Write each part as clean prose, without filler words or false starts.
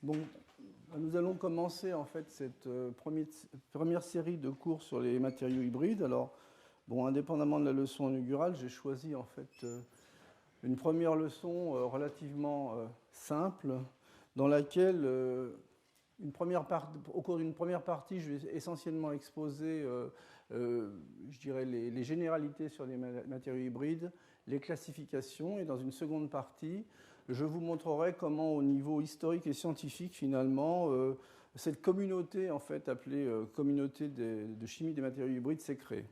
Bon, nous allons commencer en fait cette première série de cours sur les matériaux hybrides. Alors, bon, indépendamment de la leçon inaugurale, j'ai choisi en fait une première leçon relativement simple, dans laquelle, au cours d'une première partie, je vais essentiellement exposer, je dirais, les généralités sur les matériaux hybrides, les classifications, et dans une seconde partie, je vous montrerai comment, au niveau historique et scientifique, finalement, cette communauté, en fait, appelée communauté de chimie des matériaux hybrides, s'est créée.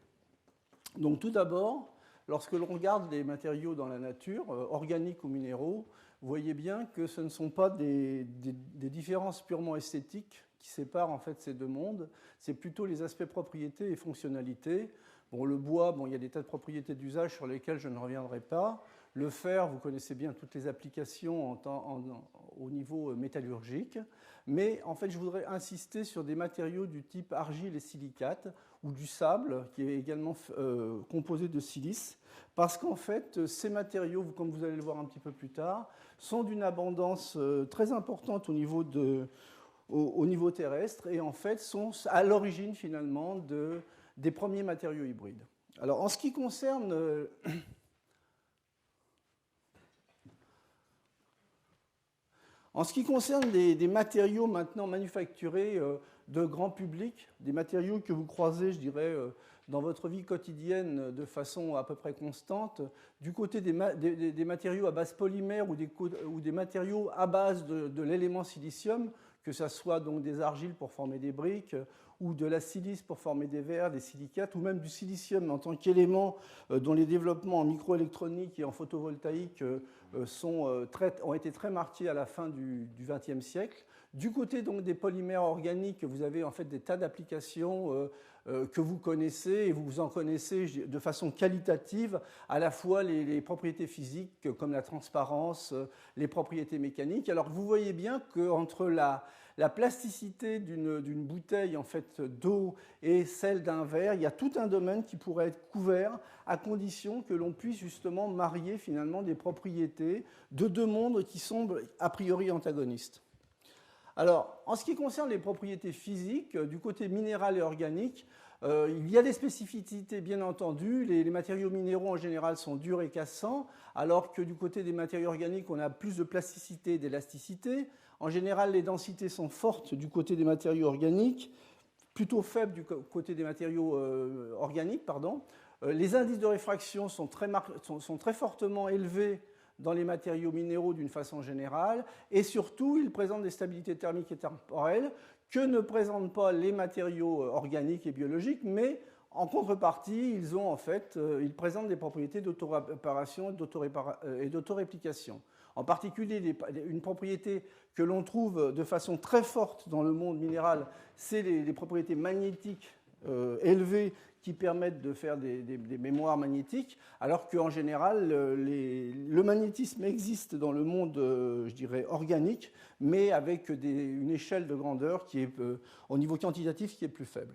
Donc, tout d'abord, lorsque l'on regarde les matériaux dans la nature, organiques ou minéraux, vous voyez bien que ce ne sont pas des différences purement esthétiques qui séparent en fait ces deux mondes, c'est plutôt les aspects propriétés et fonctionnalités. Bon, le bois, bon, il y a des tas de propriétés d'usage sur lesquelles je ne reviendrai pas. Le fer, vous connaissez bien toutes les applications au niveau métallurgique. Mais en fait, je voudrais insister sur des matériaux du type argile et silicate, ou du sable, qui est également composé de silice, parce qu'en fait, ces matériaux, comme vous allez le voir un petit peu plus tard, sont d'une abondance très importante au niveau terrestre, et en fait sont à l'origine finalement des premiers matériaux hybrides. Alors, en ce qui concerne des matériaux maintenant manufacturés de grand public, des matériaux que vous croisez, je dirais, dans votre vie quotidienne de façon à peu près constante, du côté des matériaux à base polymère ou des matériaux à base de l'élément silicium, que ce soit donc des argiles pour former des briques, ou de la silice pour former des verres, des silicates, ou même du silicium en tant qu'élément dont les développements en microélectronique et en photovoltaïque ont été très marqués à la fin du XXe siècle. Du côté donc des polymères organiques, vous avez en fait des tas d'applications que vous connaissez, et vous en connaissez de façon qualitative, à la fois les propriétés physiques comme la transparence, les propriétés mécaniques. Alors vous voyez bien qu'entre la plasticité d'une bouteille en fait d'eau et celle d'un verre, il y a tout un domaine qui pourrait être couvert à condition que l'on puisse justement marier finalement des propriétés de deux mondes qui semblent a priori antagonistes. Alors, en ce qui concerne les propriétés physiques, du côté minéral et organique, il y a des spécificités, bien entendu. Les matériaux minéraux, en général, sont durs et cassants, alors que du côté des matériaux organiques, on a plus de plasticité et d'élasticité. En général, les densités sont fortes du côté des matériaux organiques, plutôt faibles du côté des matériaux organiques. Les indices de réfraction sont très fortement élevés dans les matériaux minéraux d'une façon générale, et surtout, ils présentent des stabilités thermiques et temporelles que ne présentent pas les matériaux organiques et biologiques, mais en contrepartie, ils présentent des propriétés d'autoréparation et d'autoréplication. En particulier, une propriété que l'on trouve de façon très forte dans le monde minéral, c'est les propriétés magnétiques élevées qui permettent de faire des mémoires magnétiques, alors qu'en général, le magnétisme existe dans le monde, je dirais, organique, mais avec une échelle de grandeur qui est, au niveau quantitatif, qui est plus faible.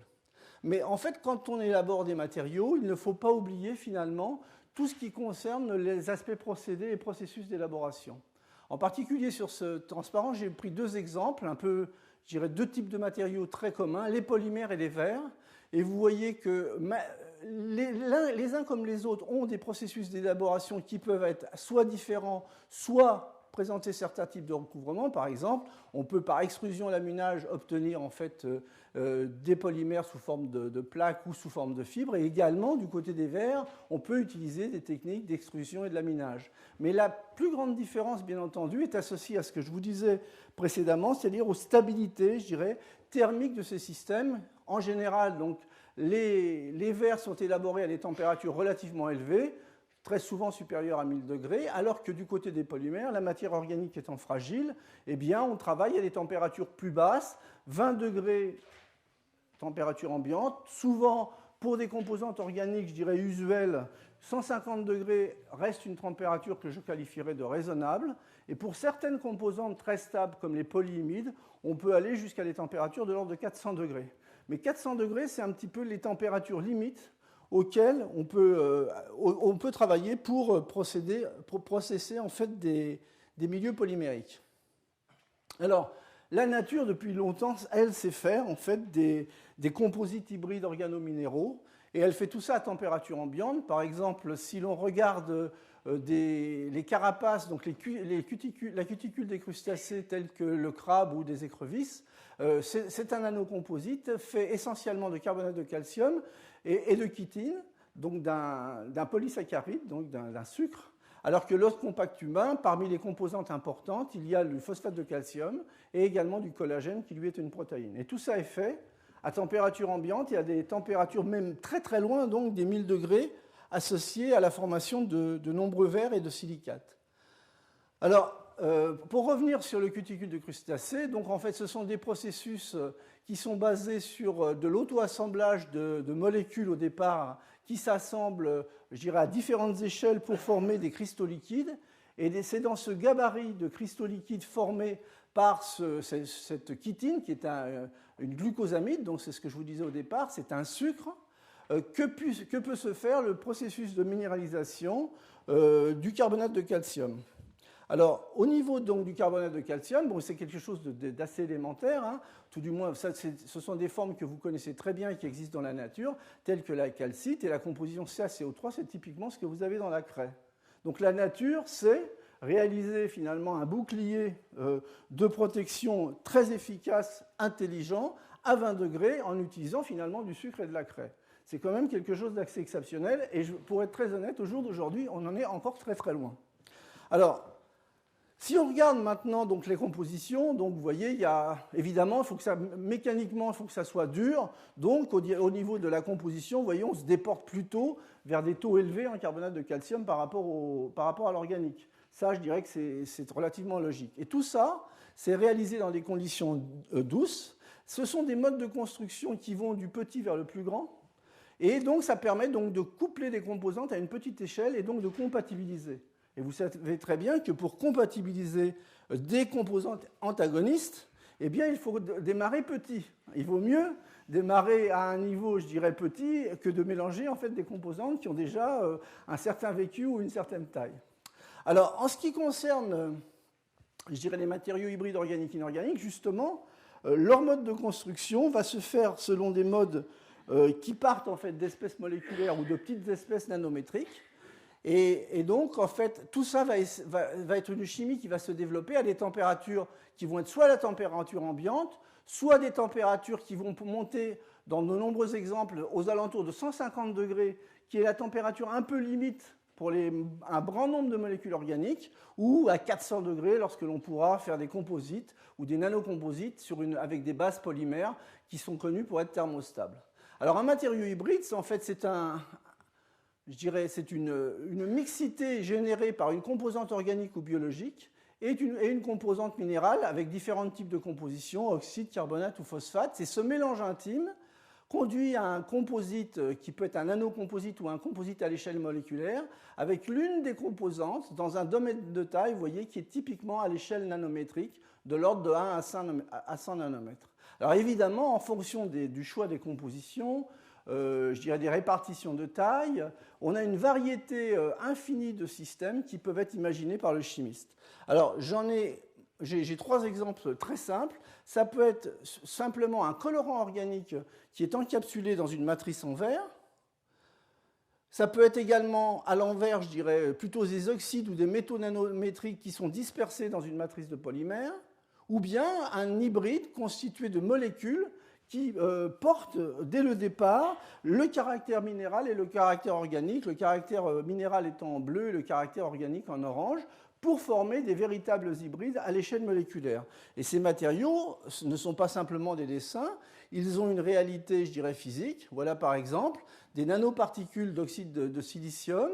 Mais en fait, quand on élabore des matériaux, il ne faut pas oublier finalement tout ce qui concerne les aspects procédés et processus d'élaboration. En particulier sur ce transparent, j'ai pris deux exemples, je dirais deux types de matériaux très communs, les polymères et les verres. Et vous voyez que les uns comme les autres ont des processus d'élaboration qui peuvent être soit différents, soit présenter certains types de recouvrements. Par exemple, on peut par extrusion laminage obtenir en fait des polymères sous forme de plaques ou sous forme de fibres. Et également, du côté des verres, on peut utiliser des techniques d'extrusion et de laminage. Mais la plus grande différence, bien entendu, est associée à ce que je vous disais précédemment, c'est-à-dire aux stabilités, je dirais, thermiques de ces systèmes. En général, donc, les verres sont élaborés à des températures relativement élevées, très souvent supérieures à 1000 degrés, alors que du côté des polymères, la matière organique étant fragile, eh bien, on travaille à des températures plus basses, 20 degrés température ambiante. Souvent, pour des composantes organiques, je dirais usuelles, 150 degrés reste une température que je qualifierais de raisonnable. Et pour certaines composantes très stables, comme les polyimides, on peut aller jusqu'à des températures de l'ordre de 400 degrés. Mais 400 degrés, c'est un petit peu les températures limites auxquelles on peut travailler pour processer en fait des milieux polymériques. Alors, La nature, depuis longtemps, elle sait faire en fait des composites hybrides organominéraux, et elle fait tout ça à température ambiante. Par exemple, si l'on regarde les carapaces, donc la cuticule des crustacés tels que le crabe ou des écrevisses, c'est un nanocomposite fait essentiellement de carbonate de calcium et de chitine, donc d'un polysaccharide, donc d'un sucre. Alors que l'os compact humain, parmi les composantes importantes, il y a le phosphate de calcium et également du collagène qui lui est une protéine. Et tout ça est fait à température ambiante et à des températures même très très loin, donc des 1000 degrés, associées à la formation de nombreux verres et de silicates. Alors, pour revenir sur le cuticule de crustacés, donc en fait ce sont des processus qui sont basés sur de l'auto-assemblage de molécules au départ qui s'assemblent, je dirais, à différentes échelles pour former des cristaux liquides. Et c'est dans ce gabarit de cristaux liquides formés par cette chitine, qui est une glucosamide, donc c'est ce que je vous disais au départ, c'est un sucre, que peut se faire le processus de minéralisation du carbonate de calcium. Alors, au niveau donc, du carbonate de calcium, bon, c'est quelque chose d'assez élémentaire, hein, tout du moins, ce sont des formes que vous connaissez très bien et qui existent dans la nature, telles que la calcite et la composition CaCO3, c'est typiquement ce que vous avez dans la craie. Donc la nature, c'est réaliser finalement un bouclier de protection très efficace, intelligent, à 20 degrés, en utilisant finalement du sucre et de la craie. C'est quand même quelque chose d'assez exceptionnel, et pour être très honnête, au jour d'aujourd'hui, on en est encore très très loin. Alors, si on regarde maintenant donc, les compositions, donc, vous voyez, il y a, évidemment, mécaniquement, il faut que ça soit dur. Donc, au niveau de la composition, vous voyez, on se déporte plutôt vers des taux élevés en carbonate de calcium par rapport à l'organique. Ça, je dirais que c'est relativement logique. Et tout ça, c'est réalisé dans des conditions douces. Ce sont des modes de construction qui vont du petit vers le plus grand. Et donc, ça permet donc, de coupler des composantes à une petite échelle et donc de compatibiliser. Et vous savez très bien que pour compatibiliser des composantes antagonistes, eh bien, il faut démarrer petit. Il vaut mieux démarrer à un niveau, je dirais, petit, que de mélanger en fait, des composantes qui ont déjà un certain vécu ou une certaine taille. Alors, en ce qui concerne, je dirais, les matériaux hybrides organiques et inorganiques, justement, leur mode de construction va se faire selon des modes qui partent en fait, d'espèces moléculaires ou de petites espèces nanométriques. Et donc, en fait, tout ça va être une chimie qui va se développer à des températures qui vont être soit la température ambiante, soit des températures qui vont monter, dans de nombreux exemples, aux alentours de 150 degrés, qui est la température un peu limite pour un grand nombre de molécules organiques, ou à 400 degrés lorsque l'on pourra faire des composites ou des nanocomposites avec des bases polymères qui sont connues pour être thermostables. Alors, un matériau hybride, en fait, c'est je dirais, c'est une mixité générée par une composante organique ou biologique et une composante minérale avec différents types de compositions, oxyde, carbonate ou phosphate. Et ce mélange intime conduit à un composite qui peut être un nanocomposite ou un composite à l'échelle moléculaire avec l'une des composantes dans un domaine de taille, vous voyez, qui est typiquement à l'échelle nanométrique de l'ordre de 1 à 100 nanomètres. Alors évidemment, en fonction du choix des compositions, je dirais des répartitions de taille, on a une variété infinie de systèmes qui peuvent être imaginés par le chimiste. Alors, j'ai 3 exemples très simples. Ça peut être simplement un colorant organique qui est encapsulé dans une matrice en verre. Ça peut être également, à l'envers, je dirais, plutôt des oxydes ou des métaux nanométriques qui sont dispersés dans une matrice de polymère, ou bien un hybride constitué de molécules qui portent dès le départ le caractère minéral et le caractère organique, le caractère minéral étant en bleu et le caractère organique en orange, pour former des véritables hybrides à l'échelle moléculaire. Et ces matériaux ne sont pas simplement des dessins, ils ont une réalité, je dirais, physique. Voilà par exemple des nanoparticules d'oxyde de silicium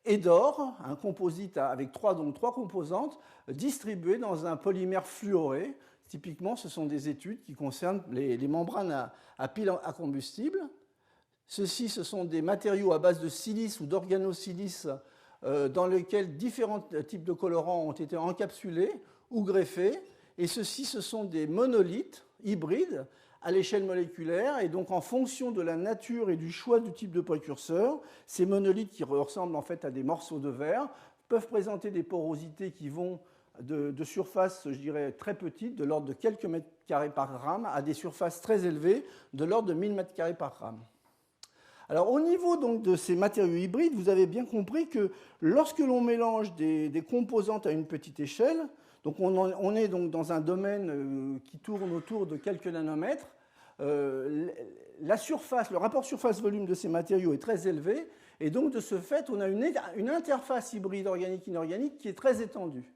et d'or, un composite avec trois composantes distribuées dans un polymère fluoré. Typiquement, ce sont des études qui concernent les membranes à pile à combustible. Ceux-ci, ce sont des matériaux à base de silice ou d'organosilice dans lesquels différents types de colorants ont été encapsulés ou greffés. Et ceux-ci, ce sont des monolithes hybrides à l'échelle moléculaire. Et donc, en fonction de la nature et du choix du type de précurseur, ces monolithes qui ressemblent en fait à des morceaux de verre peuvent présenter des porosités qui vont de surfaces, je dirais, très petites, de l'ordre de quelques mètres carrés par gramme, à des surfaces très élevées, de l'ordre de 1000 mètres carrés par gramme. Alors, au niveau donc, de ces matériaux hybrides, vous avez bien compris que lorsque l'on mélange des composantes à une petite échelle, donc on est donc dans un domaine qui tourne autour de quelques nanomètres, la surface, le rapport surface-volume de ces matériaux est très élevé, et donc de ce fait, on a une interface hybride organique-inorganique qui est très étendue.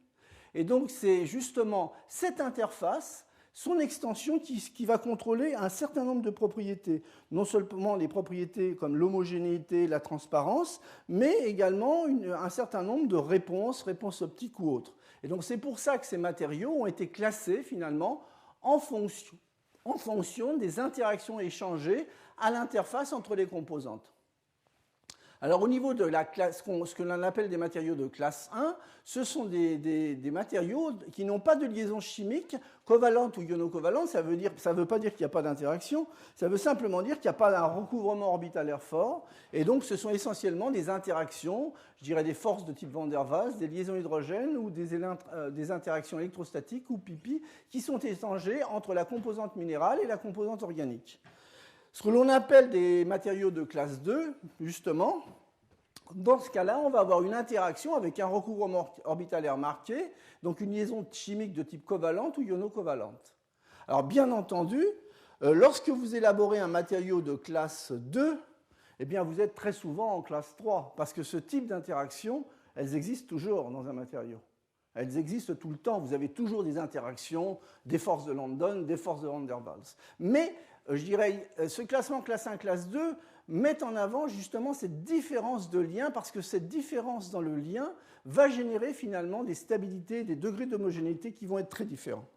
Et donc c'est justement cette interface, son extension, qui va contrôler un certain nombre de propriétés. Non seulement les propriétés comme l'homogénéité, la transparence, mais également un certain nombre de réponses optiques ou autres. Et donc c'est pour ça que ces matériaux ont été classés finalement en fonction des interactions échangées à l'interface entre les composantes. Alors au niveau de la classe, ce que l'on appelle des matériaux de classe 1, ce sont des matériaux qui n'ont pas de liaison chimique covalente ou ionocovalente. Ça ne veut pas dire qu'il n'y a pas d'interaction, ça veut simplement dire qu'il n'y a pas un recouvrement orbitalaire fort. Et donc ce sont essentiellement des interactions, je dirais des forces de type van der Waals, des liaisons hydrogènes ou des interactions électrostatiques ou pipi qui sont échangées entre la composante minérale et la composante organique. Ce que l'on appelle des matériaux de classe 2, justement, dans ce cas-là, on va avoir une interaction avec un recouvrement orbitalaire marqué, donc une liaison chimique de type covalente ou ionocovalente. Alors, bien entendu, lorsque vous élaborez un matériau de classe 2, eh bien, vous êtes très souvent en classe 3, parce que ce type d'interaction, elles existent toujours dans un matériau. Elles existent tout le temps. Vous avez toujours des interactions, des forces de London, des forces de Van der Waals. Mais je dirais, ce classement classe 1, classe 2 met en avant justement cette différence de lien, parce que cette différence dans le lien va générer finalement des stabilités, des degrés d'homogénéité qui vont être très différents.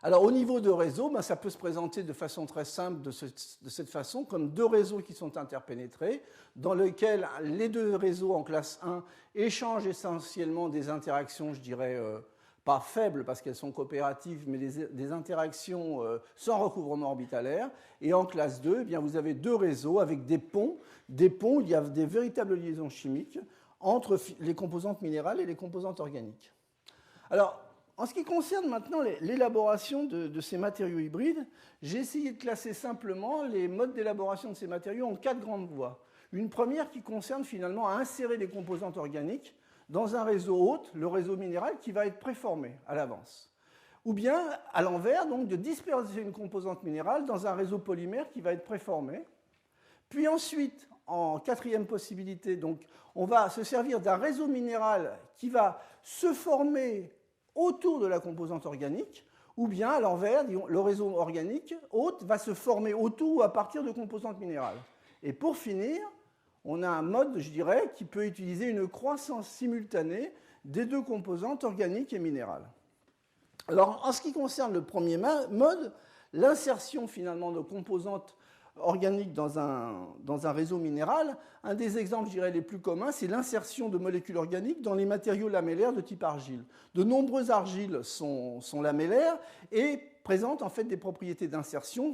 Alors au niveau de réseau, ça peut se présenter de façon très simple de cette façon, comme deux réseaux qui sont interpénétrés, dans lesquels les deux réseaux en classe 1 échangent essentiellement des interactions, je dirais, pas faibles parce qu'elles sont coopératives, mais des interactions sans recouvrement orbitalaire. Et en classe 2, eh bien, vous avez deux réseaux avec des ponts. Des ponts, il y a des véritables liaisons chimiques entre les composantes minérales et les composantes organiques. Alors, en ce qui concerne maintenant l'élaboration de ces matériaux hybrides, j'ai essayé de classer simplement les modes d'élaboration de ces matériaux en 4 grandes voies. Une première qui concerne finalement à insérer les composantes organiques dans un réseau hôte, le réseau minéral, qui va être préformé à l'avance. Ou bien, à l'envers, donc de disperser une composante minérale dans un réseau polymère qui va être préformé. Puis ensuite, en quatrième possibilité, donc, on va se servir d'un réseau minéral qui va se former autour de la composante organique, ou bien, à l'envers, le réseau organique hôte va se former autour ou à partir de composantes minérales. Et pour finir, on a un mode, je dirais, qui peut utiliser une croissance simultanée des deux composantes organiques et minérales. Alors, en ce qui concerne le premier mode, l'insertion finalement de composantes organiques dans un réseau minéral, un des exemples, je dirais, les plus communs, c'est l'insertion de molécules organiques dans les matériaux lamellaires de type argile. De nombreuses argiles sont lamellaires et présentent en fait des propriétés d'insertion.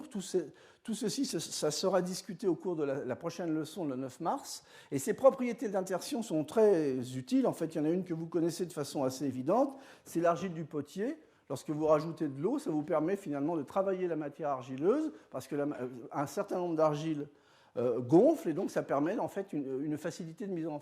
Tout ceci, ça sera discuté au cours de la prochaine leçon, le 9 mars. Et ces propriétés d'insertion sont très utiles. En fait, il y en a une que vous connaissez de façon assez évidente, c'est l'argile du potier. Lorsque vous rajoutez de l'eau, ça vous permet finalement de travailler la matière argileuse, parce qu'un certain nombre d'argiles gonflent, et donc ça permet en fait une facilité de mise en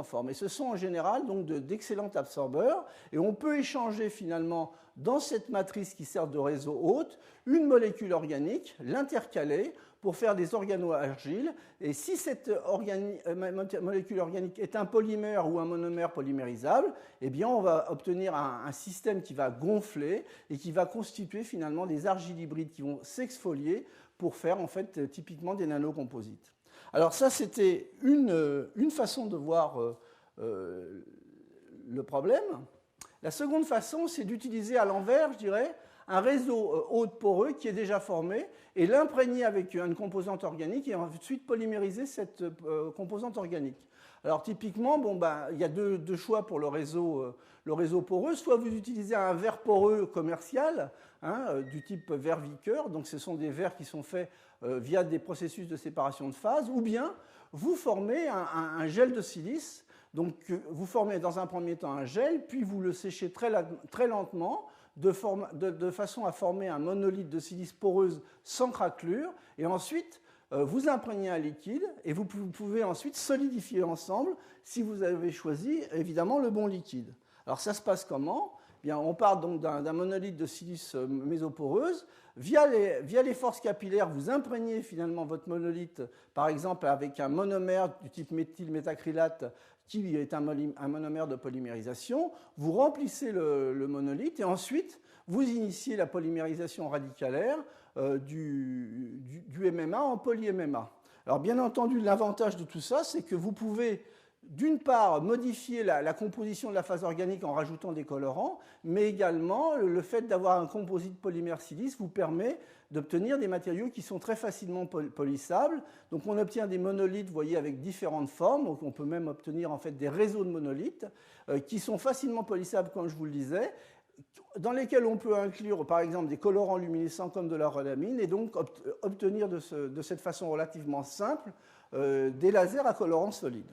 forme. Et ce sont en général donc d'excellents absorbeurs, et on peut échanger finalement dans cette matrice qui sert de réseau hôte une molécule organique, l'intercaler pour faire des organoargiles. Et si cette molécule organique est un polymère ou un monomère polymérisable, eh bien on va obtenir un système qui va gonfler et qui va constituer finalement des argiles hybrides qui vont s'exfolier pour faire en fait typiquement des nanocomposites. Alors ça, c'était une façon de voir le problème. La seconde façon, c'est d'utiliser à l'envers, je dirais, un réseau hôte poreux qui est déjà formé et l'imprégner avec une composante organique et ensuite polymériser cette composante organique. Alors typiquement, il y a deux choix pour le réseau poreux. Soit vous utilisez un verre poreux commercial, du type verre Vickers, donc ce sont des verres qui sont faits via des processus de séparation de phase, ou bien vous formez un gel de silice Donc vous formez dans un premier temps un gel, puis vous le séchez très lentement, de façon à former un monolithe de silice poreuse sans craquelure, et ensuite vous imprégnez un liquide, et vous pouvez ensuite solidifier ensemble si vous avez choisi évidemment le bon liquide. Alors ça se passe comment ? Bien, on part donc d'un monolithe de silice mésoporeuse. Via les forces capillaires, vous imprégnez finalement votre monolithe, par exemple avec un monomère du type méthylmétacrylate, qui est un monomère de polymérisation. Vous remplissez le monolithe et ensuite, vous initiez la polymérisation radicalaire du MMA en poly-MMA. Alors bien entendu, l'avantage de tout ça, c'est que vous pouvez d'une part modifier la composition de la phase organique en rajoutant des colorants, mais également le fait d'avoir un composite polymère silice vous permet d'obtenir des matériaux qui sont très facilement polissables. Donc on obtient des monolithes, vous voyez, avec différentes formes. Donc on peut même obtenir en fait des réseaux de monolithes qui sont facilement polissables, comme je vous le disais, dans lesquels on peut inclure par exemple des colorants luminescents comme de la rhodamine et donc obtenir de cette façon relativement simple des lasers à colorants solides.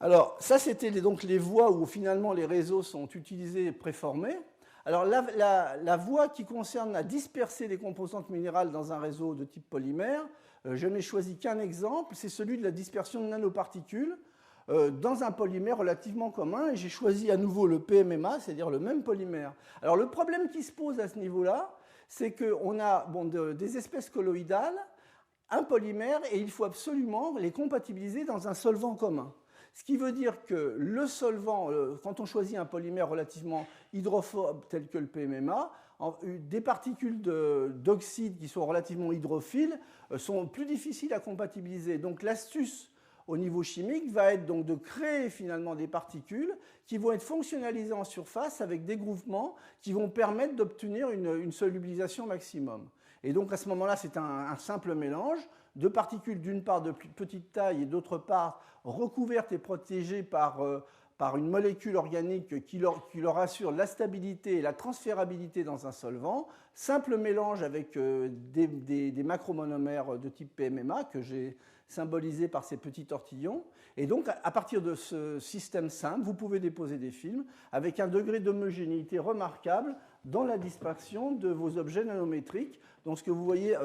Alors, ça, c'était donc les voies où finalement les réseaux sont utilisés et préformés. Alors, la voie qui concerne à disperser des composantes minérales dans un réseau de type polymère, je n'ai choisi qu'un exemple, c'est celui de la dispersion de nanoparticules dans un polymère relativement commun, et j'ai choisi à nouveau le PMMA, c'est-à-dire le même polymère. Alors, le problème qui se pose à ce niveau-là, c'est qu'on a des espèces colloïdales, un polymère, et il faut absolument les compatibiliser dans un solvant commun. Ce qui veut dire que le solvant, quand on choisit un polymère relativement hydrophobe tel que le PMMA, des particules d'oxyde qui sont relativement hydrophiles sont plus difficiles à compatibiliser. Donc l'astuce au niveau chimique va être donc de créer finalement des particules qui vont être fonctionnalisées en surface avec des groupements qui vont permettre d'obtenir une solubilisation maximum. Et donc à ce moment-là, c'est un simple mélange de particules d'une part de plus petite taille et d'autre part recouvertes et protégées par une molécule organique qui leur assure la stabilité et la transférabilité dans un solvant, simple mélange avec des macromonomères de type PMMA que j'ai symbolisé par ces petits tortillons. Et donc, à partir de ce système simple, vous pouvez déposer des films avec un degré d'homogénéité remarquable dans la dispersion de vos objets nanométriques. Donc, ce que vous voyez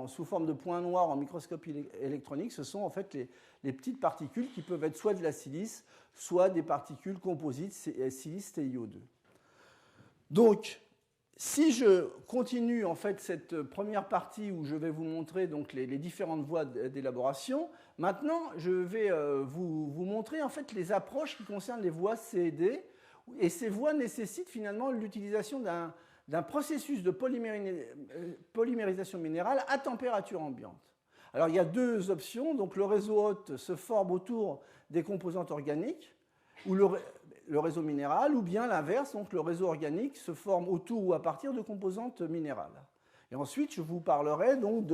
sous forme de points noirs en microscopie électronique, ce sont en fait les petites particules qui peuvent être soit de la silice, soit des particules composites silice TiO2. Donc, si je continue en fait cette première partie où je vais vous montrer donc les différentes voies d'élaboration, maintenant je vais vous montrer en fait les approches qui concernent les voies C et D, et ces voies nécessitent finalement l'utilisation d'un processus de polymérisation minérale à température ambiante. Alors il y a deux options, donc le réseau hôte se forme autour des composantes organiques, ou le réseau minéral, ou bien l'inverse, donc le réseau organique se forme autour ou à partir de composantes minérales. Et ensuite, je vous parlerai donc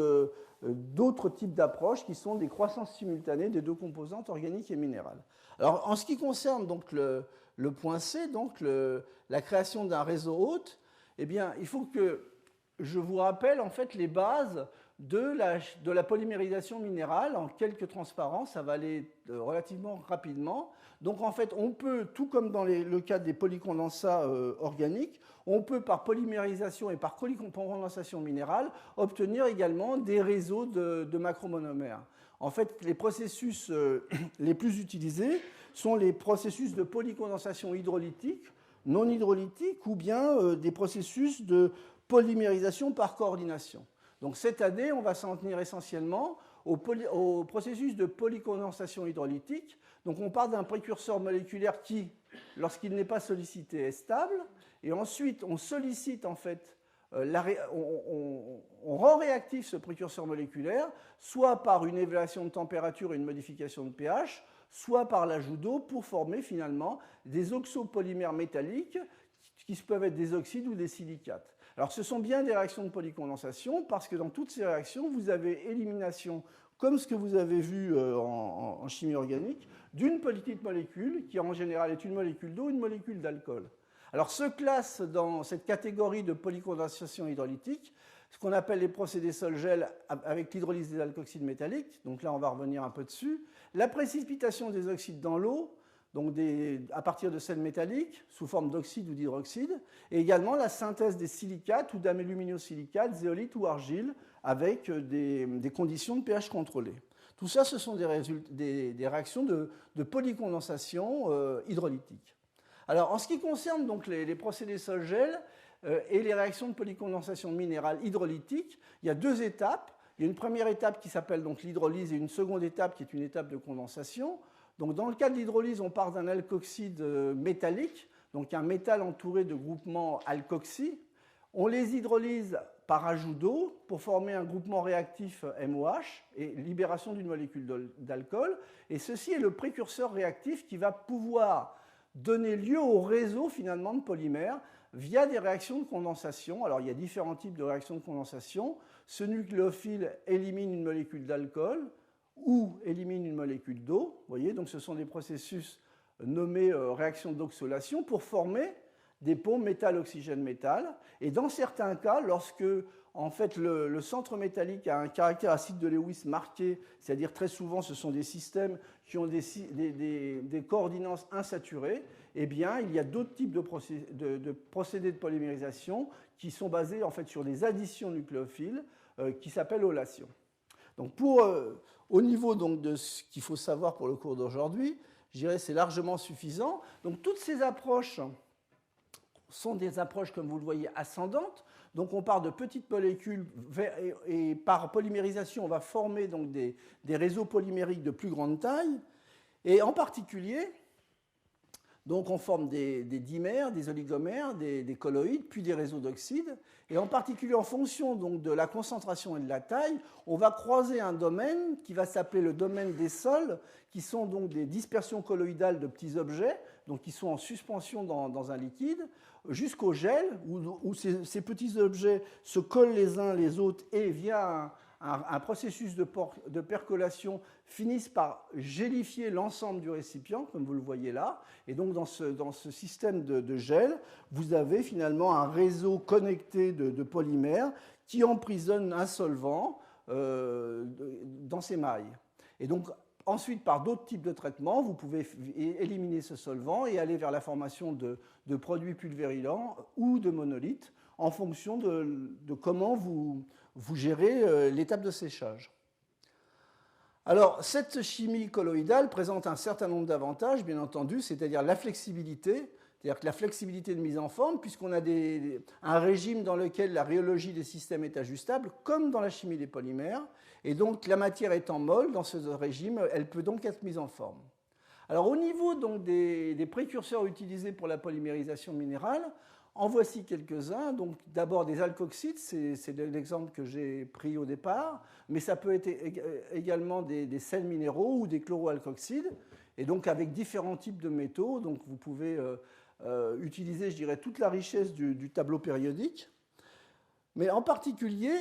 d'autres types d'approches qui sont des croissances simultanées des deux composantes organiques et minérales. Alors, en ce qui concerne donc le point C, donc la création d'un réseau hôte, eh bien, il faut que je vous rappelle en fait les bases de la polymérisation minérale en quelques transparences. Ça va aller relativement rapidement. Donc en fait, on peut, tout comme dans le cas des polycondensats organiques, on peut par polymérisation et par polycondensation minérale obtenir également des réseaux de macromonomères. En fait, les processus les plus utilisés sont les processus de polycondensation hydrolytique, non hydrolytique, ou bien des processus de polymérisation par coordination. Donc cette année, on va s'en tenir essentiellement au processus de polycondensation hydrolytique. Donc on part d'un précurseur moléculaire qui, lorsqu'il n'est pas sollicité, est stable. Et ensuite, on sollicite en fait, on rend réactif ce précurseur moléculaire, soit par une élévation de température et une modification de pH, soit par l'ajout d'eau pour former finalement des oxopolymères métalliques qui peuvent être des oxydes ou des silicates. Alors ce sont bien des réactions de polycondensation parce que dans toutes ces réactions, vous avez élimination, comme ce que vous avez vu en chimie organique, d'une petite molécule qui en général est une molécule d'eau, une molécule d'alcool. Alors se classent dans cette catégorie de polycondensation hydrolytique ce qu'on appelle les procédés sol-gel avec l'hydrolyse des alkoxydes métalliques. Donc là, on va revenir un peu dessus. La précipitation des oxydes dans l'eau, donc à partir de sels métalliques, sous forme d'oxyde ou d'hydroxyde, et également la synthèse des silicates ou d'améluminosilicates, zéolite ou argile, avec des conditions de pH contrôlées. Tout ça, ce sont des réactions de polycondensation hydrolytique. Alors, en ce qui concerne donc les procédés sol-gel et les réactions de polycondensation minérale hydrolytique, il y a deux étapes. Il y a une première étape qui s'appelle donc l'hydrolyse et une seconde étape qui est une étape de condensation. Donc, dans le cas de l'hydrolyse, on part d'un alkoxyde métallique, donc un métal entouré de groupements alkoxy. On les hydrolyse par ajout d'eau pour former un groupement réactif MOH et libération d'une molécule d'alcool. Et ceci est le précurseur réactif qui va pouvoir donner lieu au réseau finalement de polymères via des réactions de condensation. Alors il y a différents types de réactions de condensation. Ce nucléophile élimine une molécule d'alcool ou élimine une molécule d'eau. Vous voyez, donc ce sont des processus nommés réactions d'oxydation pour former des ponts métal-oxygène-métal. Et dans certains cas, lorsque en fait, le centre métallique a un caractère acide de Lewis marqué, c'est-à-dire très souvent ce sont des systèmes qui ont des coordinances insaturées, eh bien, il y a d'autres types de procédés de polymérisation qui sont basés en fait, sur des additions nucléophiles qui s'appellent olations. Donc au niveau donc, de ce qu'il faut savoir pour le cours d'aujourd'hui, je dirais que c'est largement suffisant. Donc toutes ces approches sont des approches, comme vous le voyez, ascendantes. Donc on part de petites molécules et par polymérisation, on va former donc des réseaux polymériques de plus grande taille. Et en particulier, donc on forme des dimères, des oligomères, des colloïdes, puis des réseaux d'oxydes. Et en particulier, en fonction donc, de la concentration et de la taille, on va croiser un domaine qui va s'appeler le domaine des sols, qui sont donc des dispersions colloïdales de petits objets, donc qui sont en suspension dans un liquide, jusqu'au gel, où ces petits objets se collent les uns les autres et via un processus de percolation finissent par gélifier l'ensemble du récipient, comme vous le voyez là. Et donc dans ce système de gel, vous avez finalement un réseau connecté de polymères qui emprisonne un solvant dans ses mailles. Et donc ensuite, par d'autres types de traitements, vous pouvez éliminer ce solvant et aller vers la formation de produits pulvérilants ou de monolithes en fonction de comment vous gérez l'étape de séchage. Alors, cette chimie colloïdale présente un certain nombre d'avantages, bien entendu, c'est-à-dire la flexibilité, c'est-à-dire que la flexibilité de mise en forme, puisqu'on a un régime dans lequel la rhéologie des systèmes est ajustable, comme dans la chimie des polymères, et donc la matière étant molle, dans ce régime, elle peut donc être mise en forme. Alors, au niveau donc, des précurseurs utilisés pour la polymérisation minérale, en voici quelques-uns. Donc, d'abord des alkoxydes, c'est l'exemple que j'ai pris au départ, mais ça peut être également des sels minéraux ou des chloroalkoxydes, et donc avec différents types de métaux. Donc, vous pouvez utiliser, je dirais, toute la richesse du tableau périodique. Mais en particulier,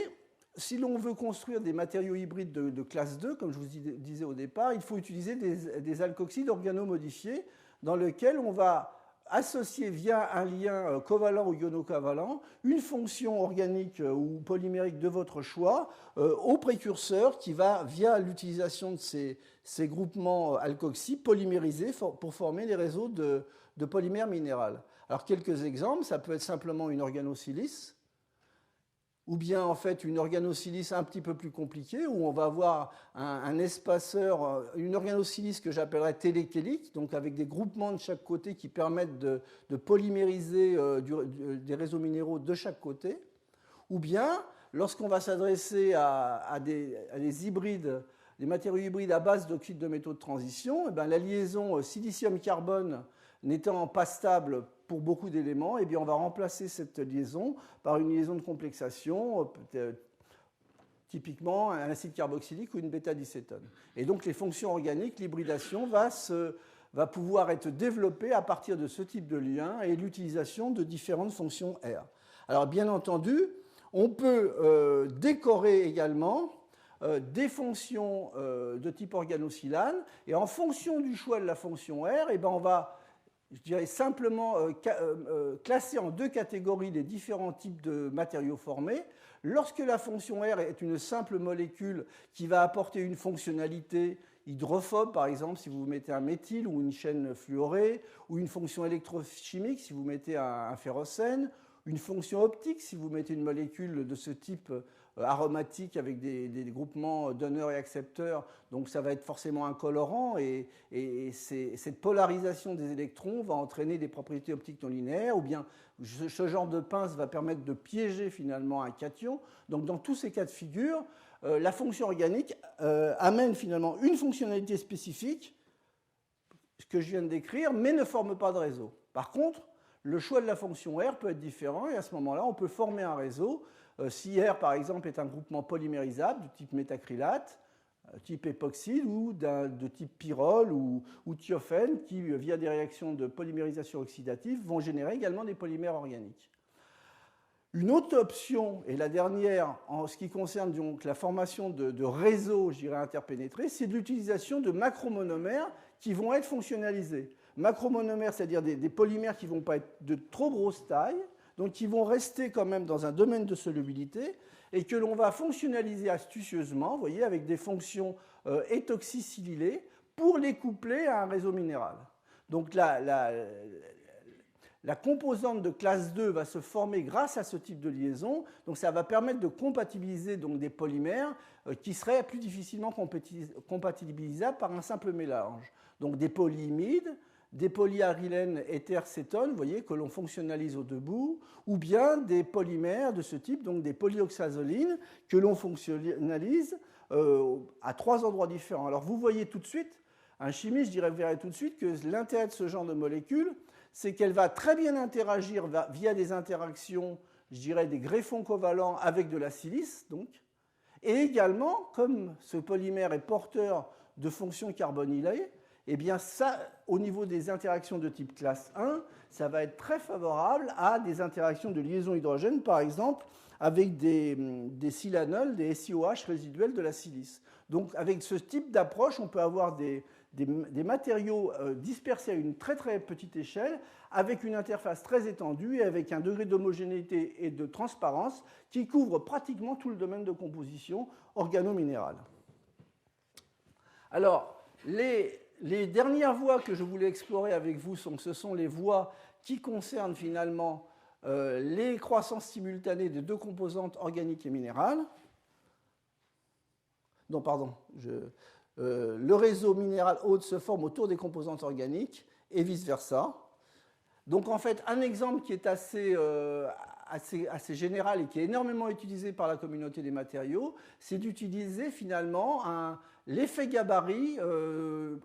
si l'on veut construire des matériaux hybrides de classe 2, comme je vous disais au départ, il faut utiliser des alkoxydes organomodifiés dans lesquels on va associer via un lien covalent ou ionocovalent une fonction organique ou polymérique de votre choix au précurseur qui va, via l'utilisation de ces groupements alkoxy, polymériser pour former des réseaux de polymères minérales. Alors quelques exemples, ça peut être simplement une organosilice, ou bien en fait une organosilice un petit peu plus compliquée, où on va avoir un espaceur, une organosilice que j'appellerais téléchélique, donc avec des groupements de chaque côté qui permettent de polymériser des réseaux minéraux de chaque côté, ou bien lorsqu'on va s'adresser à des hybrides, des matériaux hybrides à base d'oxyde de métaux de transition, et bien la liaison silicium-carbone n'étant pas stable pour beaucoup d'éléments, eh bien on va remplacer cette liaison par une liaison de complexation, typiquement un acide carboxylique ou une bêta-dicétone. Et donc les fonctions organiques, l'hybridation va pouvoir être développée à partir de ce type de lien et l'utilisation de différentes fonctions R. Alors bien entendu, on peut décorer également des fonctions de type organosilane, et en fonction du choix de la fonction R, eh bien, on va je dirais simplement classer en deux catégories les différents types de matériaux formés. Lorsque la fonction R est une simple molécule qui va apporter une fonctionnalité hydrophobe, par exemple, si vous mettez un méthyle ou une chaîne fluorée, ou une fonction électrochimique, si vous mettez un ferrocène, une fonction optique, si vous mettez une molécule de ce type aromatique avec des groupements donneurs et accepteurs, donc ça va être forcément un colorant, et cette polarisation des électrons va entraîner des propriétés optiques non linéaires, ou bien ce genre de pince va permettre de piéger finalement un cation. Donc dans tous ces cas de figure, la fonction organique amène finalement une fonctionnalité spécifique, ce que je viens de décrire, mais ne forme pas de réseau. Par contre, le choix de la fonction R peut être différent, et à ce moment-là, on peut former un réseau. Si R, par exemple, est un groupement polymérisable du type métacrylate, type époxyde, ou de type pyrrole ou thiophène, qui, via des réactions de polymérisation oxydative, vont générer également des polymères organiques. Une autre option, et la dernière en ce qui concerne donc la formation de réseaux, je dirais, interpénétrés, c'est l'utilisation de macromonomères qui vont être fonctionnalisés. Macromonomères, c'est-à-dire des polymères qui ne vont pas être de trop grosse taille, donc qui vont rester quand même dans un domaine de solubilité, et que l'on va fonctionnaliser astucieusement, vous voyez, avec des fonctions étoxysilylées, pour les coupler à un réseau minéral. Donc la composante de classe 2 va se former grâce à ce type de liaison, donc ça va permettre de compatibiliser donc des polymères qui seraient plus difficilement compatibilisables par un simple mélange. Donc des polyimides, des polyarylènes éther-cétone, vous voyez, que l'on fonctionnalise au debout, ou bien des polymères de ce type, donc des polyoxazolines, que l'on fonctionnalise à trois endroits différents. Alors vous voyez tout de suite, un chimiste, verrait tout de suite que l'intérêt de ce genre de molécule, c'est qu'elle va très bien interagir via des interactions, je dirais, des greffons covalents avec de la silice, donc, et également, comme ce polymère est porteur de fonctions carbonylées, eh bien ça, au niveau des interactions de type classe 1, ça va être très favorable à des interactions de liaison hydrogène, par exemple, avec des silanols, des SiOH résiduels de la silice. Donc avec ce type d'approche, on peut avoir des matériaux dispersés à une très très petite échelle, avec une interface très étendue et avec un degré d'homogénéité et de transparence qui couvre pratiquement tout le domaine de composition organo-minérale. Alors, les dernières voies que je voulais explorer avec vous, ce sont les voies qui concernent finalement les croissances simultanées de deux composantes organiques et minérales. Non, pardon. Le réseau minéral hôte se forme autour des composantes organiques et vice-versa. Donc en fait, un exemple qui est assez général et qui est énormément utilisé par la communauté des matériaux, c'est d'utiliser finalement l'effet gabarit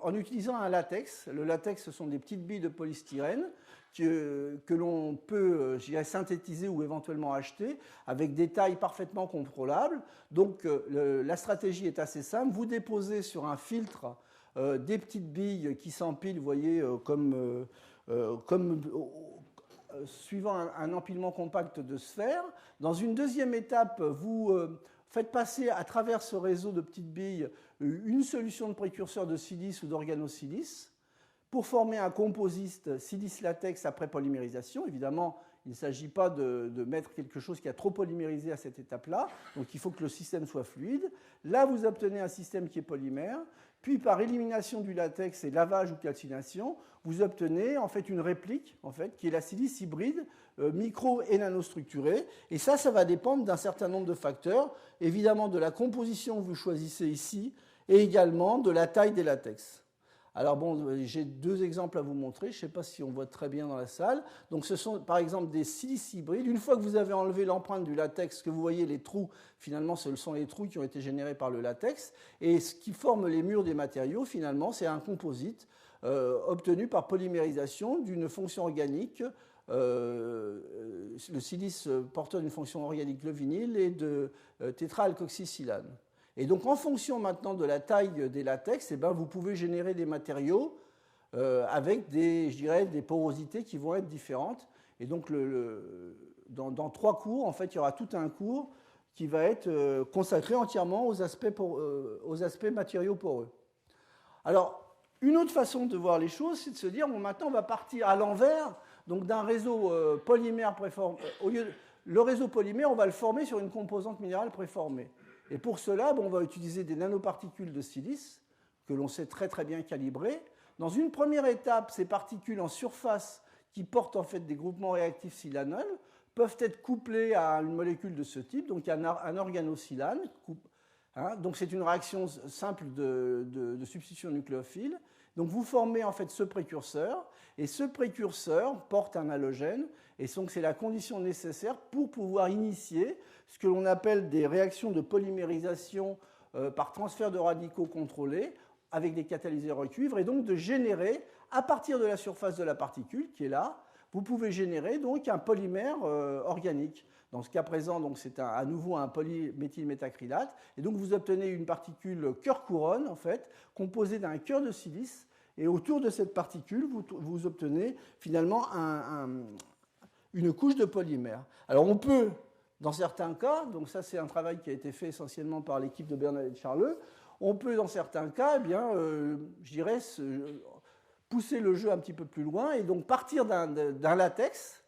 en utilisant un latex. Le latex, ce sont des petites billes de polystyrène que l'on peut synthétiser ou éventuellement acheter avec des tailles parfaitement contrôlables. Donc la stratégie est assez simple. Vous déposez sur un filtre des petites billes qui s'empilent, vous voyez, suivant un empilement compact de sphères. Dans une deuxième étape, vous faites passer à travers ce réseau de petites billes une solution de précurseur de silice ou d'organosilice pour former un composite silice-latex après polymérisation. Évidemment, il ne s'agit pas de mettre quelque chose qui a trop polymérisé à cette étape-là, donc il faut que le système soit fluide. Là, vous obtenez un système qui est polymère, puis par élimination du latex et lavage ou calcination, vous obtenez en fait une réplique qui est la silice hybride micro et nanostructurée. Et ça va dépendre d'un certain nombre de facteurs, évidemment de la composition que vous choisissez ici et également de la taille des latex. Alors bon, j'ai deux exemples à vous montrer, je ne sais pas si on voit très bien dans la salle. Donc ce sont par exemple des silices hybrides. Une fois que vous avez enlevé l'empreinte du latex, que vous voyez les trous, finalement ce sont les trous qui ont été générés par le latex. Et ce qui forme les murs des matériaux, finalement, c'est un composite obtenu par polymérisation d'une fonction organique, le silice porteur d'une fonction organique, le vinyle, et de tétraalkoxysilane. Et donc, en fonction maintenant de la taille des latex, vous pouvez générer des matériaux avec des porosités qui vont être différentes. Et donc, dans 3 cours, en fait, il y aura tout un cours qui va être consacré entièrement aux aspects matériaux poreux. Alors, Une autre façon de voir les choses, c'est de se dire, bon, maintenant on va partir à l'envers, donc d'un réseau polymère préformé. Le réseau polymère, on va le former sur une composante minérale préformée. Et pour cela, bon, on va utiliser des nanoparticules de silice, que l'on sait très très bien calibrer. Dans une première étape, ces particules en surface qui portent en fait des groupements réactifs silanols peuvent être couplées à une molécule de ce type, donc un organosilane. Donc c'est une réaction simple de substitution nucléophile. Donc vous formez en fait ce précurseur, et ce précurseur porte un halogène, et donc c'est la condition nécessaire pour pouvoir initier ce que l'on appelle des réactions de polymérisation par transfert de radicaux contrôlés avec des catalyseurs en cuivre, et donc de générer, à partir de la surface de la particule, qui est là, vous pouvez générer donc un polymère organique. Dans ce cas présent, donc, c'est à nouveau un polyméthylmétacrylate, et donc vous obtenez une particule cœur-couronne, en fait, composée d'un cœur de silice, et autour de cette particule, vous obtenez finalement une couche de polymère. Alors on peut, dans certains cas, donc ça c'est un travail qui a été fait essentiellement par l'équipe de Bernadette Charleux, on peut dans certains cas, eh bien, je dirais, pousser le jeu un petit peu plus loin, et donc partir d'un latex.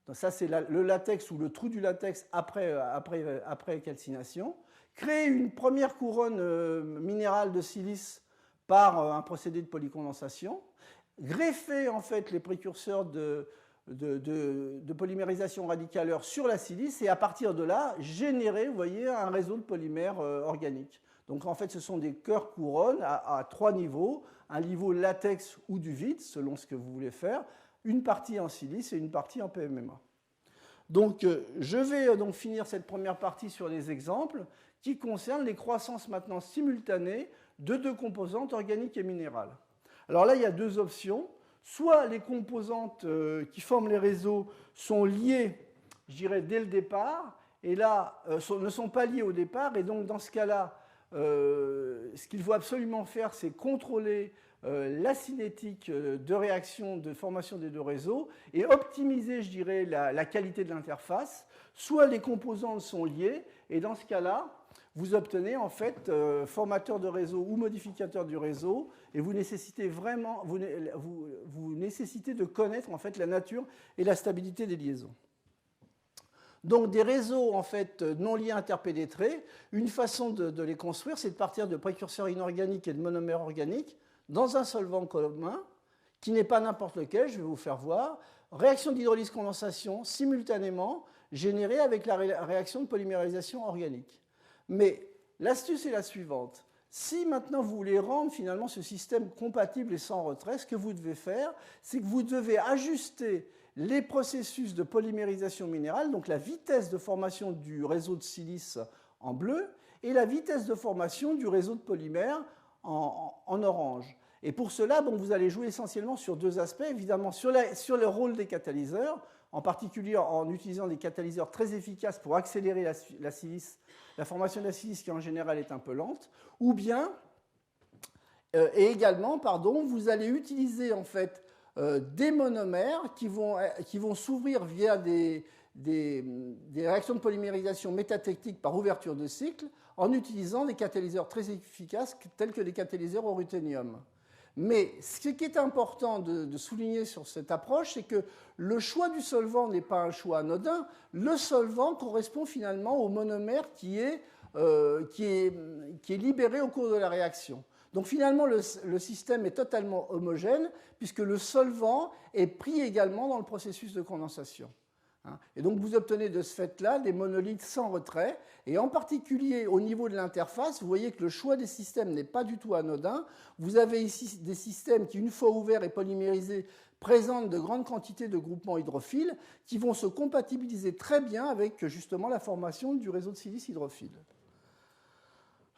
Donc ça, c'est le latex ou le trou du latex après calcination. Créer une première couronne minérale de silice par un procédé de polycondensation. Greffer en fait les précurseurs de polymérisation radicalaire sur la silice et à partir de là, générer, vous voyez, un réseau de polymères organiques. Donc en fait, ce sont des cœurs couronnes à 3 niveaux. Un niveau latex ou du vide, selon ce que vous voulez faire. Une partie en silice et une partie en PMMA. Donc, je vais donc finir cette première partie sur les exemples qui concernent les croissances maintenant simultanées de 2 composantes organiques et minérales. Alors là, il y a 2 options. Soit les composantes qui forment les réseaux sont liées, je dirais, dès le départ, et là, ne sont pas liées au départ, et donc dans ce cas-là, ce qu'il faut absolument faire, c'est contrôler la cinétique de réaction de formation des 2 réseaux et optimiser, je dirais, la qualité de l'interface. Soit les composantes sont liées, et dans ce cas-là, vous obtenez en fait formateur de réseau ou modificateur du réseau, et vous nécessitez vraiment, vous nécessitez de connaître en fait la nature et la stabilité des liaisons. Donc des réseaux en fait non liés interpénétrés, une façon de les construire, c'est de partir de précurseurs inorganiques et de monomères organiques dans un solvant commun, qui n'est pas n'importe lequel, je vais vous faire voir, réaction d'hydrolyse-condensation simultanément générée avec la réaction de polymérisation organique. Mais l'astuce est la suivante. Si maintenant vous voulez rendre finalement ce système compatible et sans retrait, ce que vous devez faire, c'est que vous devez ajuster les processus de polymérisation minérale, donc la vitesse de formation du réseau de silice en bleu et la vitesse de formation du réseau de polymères en orange. Et pour cela, bon, vous allez jouer essentiellement sur 2 aspects, évidemment sur le rôle des catalyseurs, en particulier en utilisant des catalyseurs très efficaces pour accélérer la formation de la silice qui en général est un peu lente, ou bien, et également, vous allez utiliser en fait des monomères qui vont s'ouvrir via des réactions de polymérisation métatectiques par ouverture de cycle en utilisant des catalyseurs très efficaces tels que les catalyseurs au ruthénium. Mais ce qui est important de souligner sur cette approche, c'est que le choix du solvant n'est pas un choix anodin. Le solvant correspond finalement au monomère qui est libéré au cours de la réaction. Donc finalement, le système est totalement homogène puisque le solvant est pris également dans le processus de condensation. Et donc vous obtenez de ce fait-là des monolithes sans retrait. Et en particulier au niveau de l'interface, vous voyez que le choix des systèmes n'est pas du tout anodin. Vous avez ici des systèmes qui, une fois ouverts et polymérisés, présentent de grandes quantités de groupements hydrophiles qui vont se compatibiliser très bien avec justement la formation du réseau de silice hydrophile.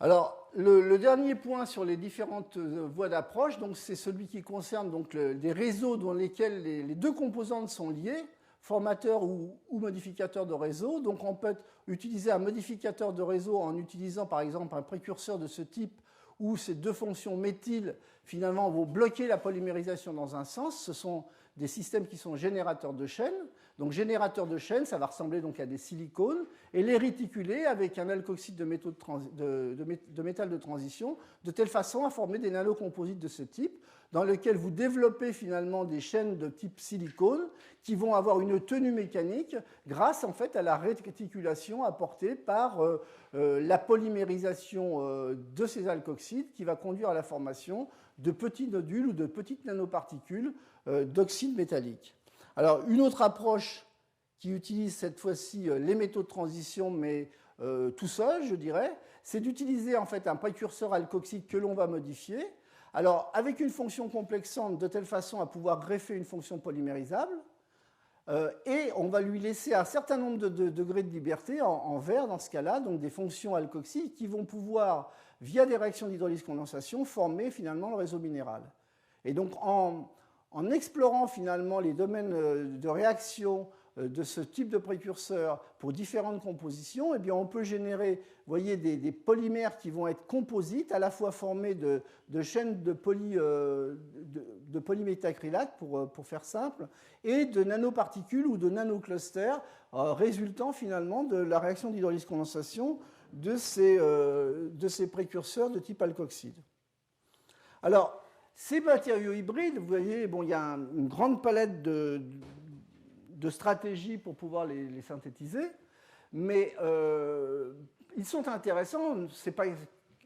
Alors, le dernier point sur les différentes voies d'approche, c'est celui qui concerne donc des réseaux dans lesquels les 2 composantes sont liées, formateur ou modificateur de réseau. Donc on peut utiliser un modificateur de réseau en utilisant par exemple un précurseur de ce type où ces 2 fonctions méthyle finalement vont bloquer la polymérisation dans un sens. Ce sont des systèmes qui sont générateurs de chaînes. Donc générateurs de chaînes, ça va ressembler donc à des silicones, et les réticuler avec un alkoxyde de métal de transition, de telle façon à former des nanocomposites de ce type, dans lesquels vous développez finalement des chaînes de type silicone qui vont avoir une tenue mécanique grâce en fait à la réticulation apportée par la polymérisation de ces alkoxydes qui va conduire à la formation de petits nodules ou de petites nanoparticules d'oxyde métallique. Alors, une autre approche qui utilise cette fois-ci les métaux de transition, mais tout seul, je dirais, c'est d'utiliser en fait un précurseur alkoxyde que l'on va modifier. Alors, avec une fonction complexante de telle façon à pouvoir greffer une fonction polymérisable, et on va lui laisser un certain nombre de degrés de liberté en vert dans ce cas-là, donc des fonctions alkoxydes qui vont pouvoir, via des réactions d'hydrolyse-condensation, former finalement le réseau minéral. Et donc, en explorant finalement les domaines de réaction de ce type de précurseur pour différentes compositions, eh bien on peut générer, vous voyez, des polymères qui vont être composites, à la fois formés de chaînes de polyméthacrylate, pour faire simple, et de nanoparticules ou de nanoclusters résultant finalement de la réaction d'hydrolyse-condensation de ces précurseurs de type alkoxyde. Alors, ces matériaux hybrides, vous voyez, bon, il y a une grande palette de stratégies pour pouvoir les synthétiser, mais ils sont intéressants,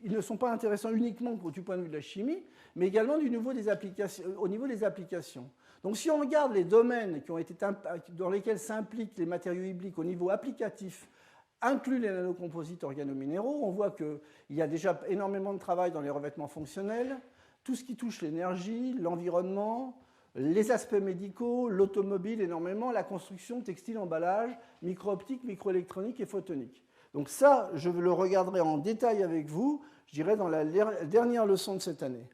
ils ne sont pas intéressants uniquement du point de vue de la chimie, mais également au niveau des applications. Donc si on regarde les domaines dans lesquels s'impliquent les matériaux hybrides au niveau applicatif, inclut les nanocomposites organominéraux, on voit qu'il y a déjà énormément de travail dans les revêtements fonctionnels, tout ce qui touche l'énergie, l'environnement, les aspects médicaux, l'automobile énormément, la construction, textile, emballage, micro-optique, microélectronique et photonique. Donc ça, je le regarderai en détail avec vous, je dirais dans la dernière leçon de cette année.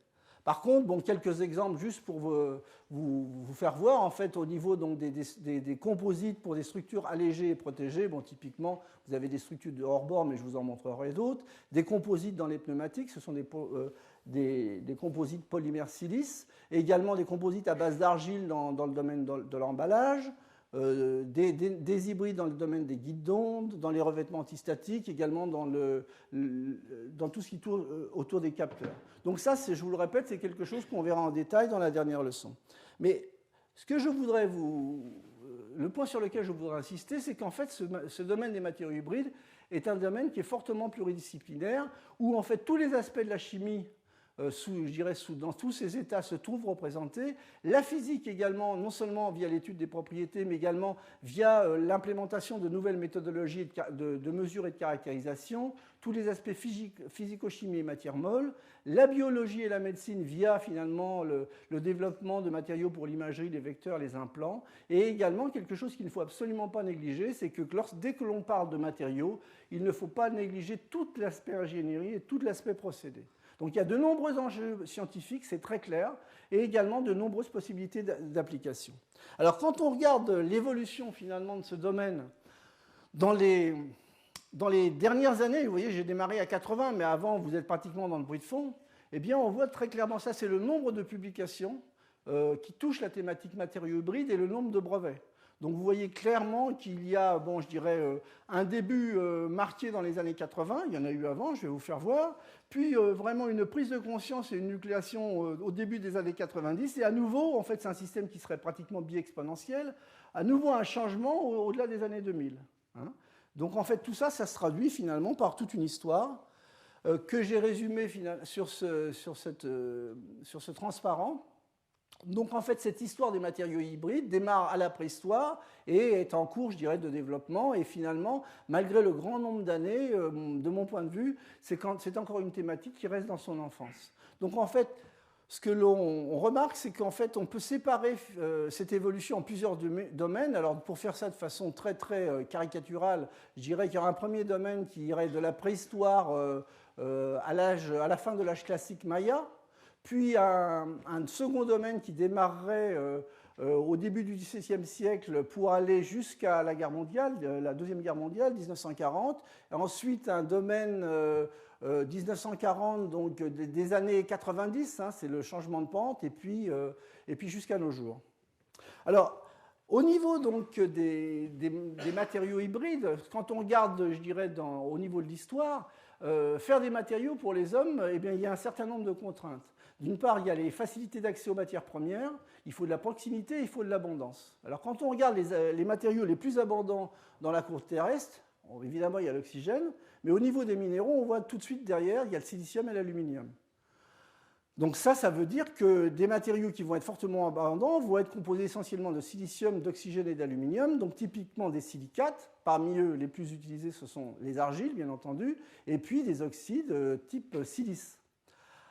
Par contre, bon, quelques exemples juste pour vous faire voir, en fait, au niveau donc, des composites pour des structures allégées et protégées. Bon, typiquement, vous avez des structures de hors-bord, mais je vous en montrerai d'autres. Des composites dans les pneumatiques, ce sont des composites polymères silice, et également des composites à base d'argile dans le domaine de l'emballage, des hybrides dans le domaine des guides d'onde, dans les revêtements antistatiques, également dans tout ce qui tourne autour des capteurs. Donc ça, je vous le répète, c'est quelque chose qu'on verra en détail dans la dernière leçon. Mais ce que je voudrais le point sur lequel je voudrais insister, c'est qu'en fait, ce domaine des matériaux hybrides est un domaine qui est fortement pluridisciplinaire, où en fait tous les aspects de la chimie dans tous ces états se trouvent représentés. La physique également, non seulement via l'étude des propriétés, mais également via l'implémentation de nouvelles méthodologies de mesure et de caractérisation, tous les aspects physico-chimie et matières molles, la biologie et la médecine via finalement le développement de matériaux pour l'imagerie, les vecteurs, les implants, et également quelque chose qu'il ne faut absolument pas négliger, c'est que dès que l'on parle de matériaux, il ne faut pas négliger tout l'aspect ingénierie et tout l'aspect procédé. Donc il y a de nombreux enjeux scientifiques, c'est très clair, et également de nombreuses possibilités d'application. Alors quand on regarde l'évolution finalement de ce domaine dans les dernières années, vous voyez, j'ai démarré à 80, mais avant vous êtes pratiquement dans le bruit de fond, eh bien on voit très clairement ça, c'est le nombre de publications qui touchent la thématique matériaux hybrides et le nombre de brevets. Donc vous voyez clairement qu'il y a, bon, je dirais, un début marqué dans les années 80, il y en a eu avant, je vais vous faire voir, puis vraiment une prise de conscience et une nucléation au début des années 90, et à nouveau, en fait, c'est un système qui serait pratiquement bi-exponentiel, à nouveau un changement au-delà des années 2000. Hein. Donc en fait, tout ça, ça se traduit finalement par toute une histoire que j'ai résumée sur ce transparent. Donc en fait, cette histoire des matériaux hybrides démarre à la préhistoire et est en cours, je dirais, de développement. Et finalement, malgré le grand nombre d'années, de mon point de vue, c'est encore une thématique qui reste dans son enfance. Donc en fait, ce que l'on remarque, c'est qu'en fait, on peut séparer cette évolution en plusieurs domaines. Alors pour faire ça de façon très très caricaturale, je dirais qu'il y aura un premier domaine qui irait de la préhistoire à la fin de l'âge classique Maya. Puis un second domaine qui démarrerait au début du XVIIe siècle pour aller jusqu'à la guerre mondiale, la Deuxième Guerre mondiale, 1940. Et ensuite un domaine 1940, donc des années 90, hein, c'est le changement de pente, et puis jusqu'à nos jours. Alors, au niveau donc des matériaux hybrides, quand on regarde, je dirais, au niveau de l'histoire, faire des matériaux pour les hommes, eh bien, il y a un certain nombre de contraintes. D'une part, il y a les facilités d'accès aux matières premières, il faut de la proximité, il faut de l'abondance. Alors, quand on regarde les matériaux les plus abondants dans la croûte terrestre, évidemment, il y a l'oxygène, mais au niveau des minéraux, on voit tout de suite derrière, il y a le silicium et l'aluminium. Donc ça veut dire que des matériaux qui vont être fortement abondants vont être composés essentiellement de silicium, d'oxygène et d'aluminium, donc typiquement des silicates. Parmi eux, les plus utilisés, ce sont les argiles, bien entendu, et puis des oxydes type silice.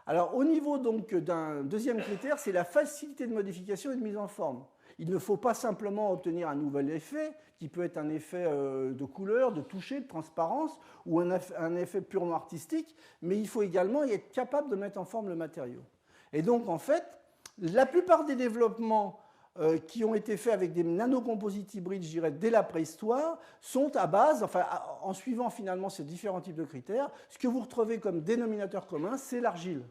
Alors au niveau donc d'un deuxième critère, c'est la facilité de modification et de mise en forme. Il ne faut pas simplement obtenir un nouvel effet, qui peut être un effet de couleur, de toucher, de transparence, ou un effet purement artistique, mais il faut également être capable de mettre en forme le matériau. Et donc, en fait, la plupart des développements qui ont été faits avec des nanocomposites hybrides, je dirais, dès la préhistoire, sont à base, enfin, en suivant finalement ces différents types de critères, ce que vous retrouvez comme dénominateur commun, c'est l'argile.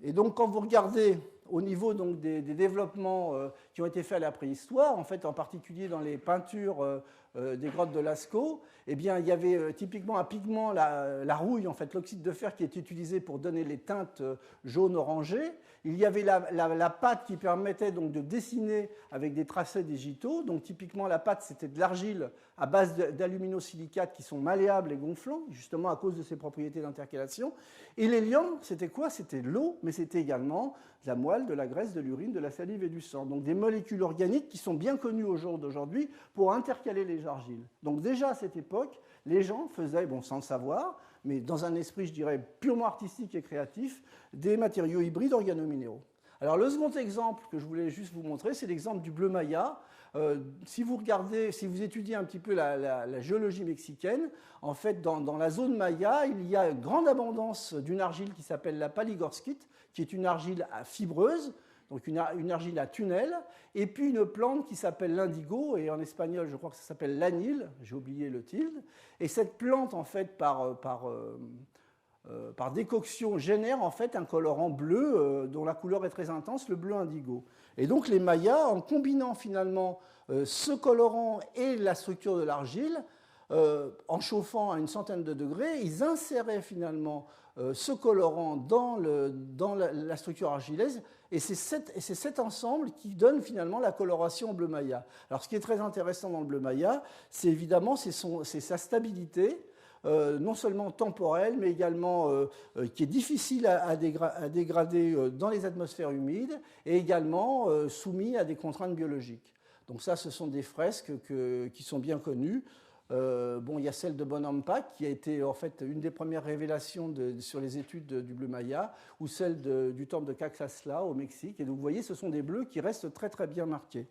Et donc, quand vous regardez au niveau donc, des développements qui ont été faits à la préhistoire, en fait, en particulier dans les peintures des grottes de Lascaux, eh bien, il y avait typiquement un pigment, la rouille, en fait, l'oxyde de fer qui est utilisé pour donner les teintes jaune-orangé. Il y avait la pâte qui permettait donc de dessiner avec des tracés digitaux. Donc, typiquement, la pâte, c'était de l'argile à base d'aluminosilicates qui sont malléables et gonflants, justement à cause de ses propriétés d'intercalation. Et l'hélium, c'était quoi? C'était l'eau, mais c'était également de la moelle, de la graisse, de l'urine, de la salive et du sang. Donc des molécules organiques qui sont bien connues au jour d'aujourd'hui pour intercaler les argiles. Donc déjà à cette époque, les gens faisaient, bon, sans le savoir, mais dans un esprit, je dirais, purement artistique et créatif, des matériaux hybrides organominéraux. Alors le second exemple que je voulais juste vous montrer, c'est l'exemple du bleu maya. Si vous regardez, si vous étudiez un petit peu la géologie mexicaine, en fait, dans la zone maya, il y a une grande abondance d'une argile qui s'appelle la paligorskite, qui est une argile fibreuse, donc une argile à tunnel, et puis une plante qui s'appelle l'indigo, et en espagnol, je crois que ça s'appelle l'anil, j'ai oublié le tilde. Et cette plante, en fait, par décoction, génère en fait un colorant bleu dont la couleur est très intense, le bleu indigo. Et donc les Mayas, en combinant finalement ce colorant et la structure de l'argile, en chauffant à une centaine de degrés, ils inséraient finalement ce colorant dans la structure argileuse, et c'est cet ensemble qui donne finalement la coloration bleu maya. Alors ce qui est très intéressant dans le bleu maya, c'est évidemment c'est sa stabilité, non seulement temporelle, mais également qui est difficile à dégrader dans les atmosphères humides, et également soumis à des contraintes biologiques. Donc ça, ce sont des fresques qui sont bien connues. Bon, il y a celle de Bonampak, qui a été en fait une des premières révélations sur les études du bleu maya, ou celle du temple de Caxasla au Mexique. Et donc vous voyez, ce sont des bleus qui restent très très bien marqués.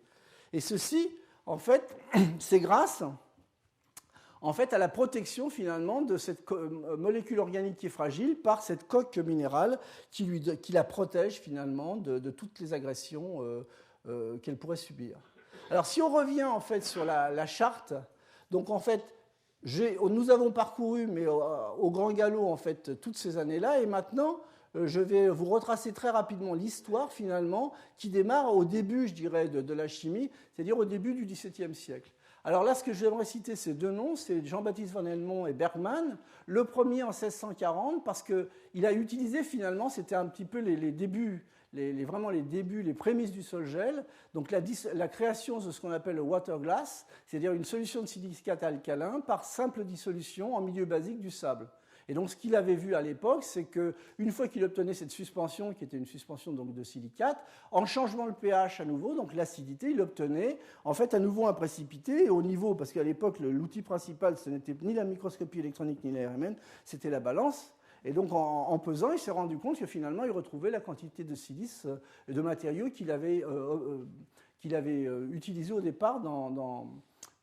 Et ceci, en fait, c'est grâce en fait, à la protection finalement de cette molécule organique qui est fragile par cette coque minérale qui la protège finalement de toutes les agressions qu'elle pourrait subir. Alors si on revient en fait sur la charte, donc en fait, nous avons parcouru, mais au grand galop en fait, toutes ces années-là, et maintenant je vais vous retracer très rapidement l'histoire finalement qui démarre au début, je dirais, de la chimie, c'est-à-dire au début du XVIIe siècle. Alors là, ce que j'aimerais citer, c'est deux noms, c'est Jean-Baptiste von Helmont et Bergman. Le premier en 1640, parce qu'il a utilisé finalement, c'était un petit peu les débuts, vraiment les débuts, les prémices du sol-gel, donc la création de ce qu'on appelle le water glass, c'est-à-dire une solution de silicate alcalin par simple dissolution en milieu basique du sable. Et donc ce qu'il avait vu à l'époque, c'est qu'une fois qu'il obtenait cette suspension, qui était une suspension donc de silicate, en changeant le pH à nouveau, donc l'acidité, il obtenait en fait à nouveau un précipité, et au niveau, parce qu'à l'époque l'outil principal, ce n'était ni la microscopie électronique ni l'ARMN, c'était la balance. Et donc en pesant, il s'est rendu compte que finalement il retrouvait la quantité de silice et de matériaux qu'il avait utilisé au départ dans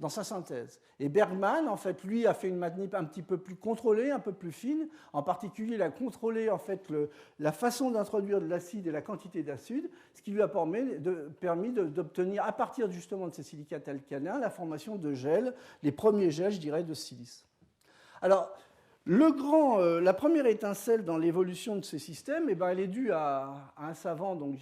sa synthèse. Et Bergman, en fait, lui, a fait une manip un petit peu plus contrôlée, un peu plus fine. En particulier, il a contrôlé en fait, la façon d'introduire de l'acide et la quantité d'acide, ce qui lui a permis d'obtenir, à partir justement de ces silicates alcalins, la formation de gels, les premiers gels, je dirais, de silice. Alors, La première étincelle dans l'évolution de ces systèmes, eh ben, elle est due à un savant, donc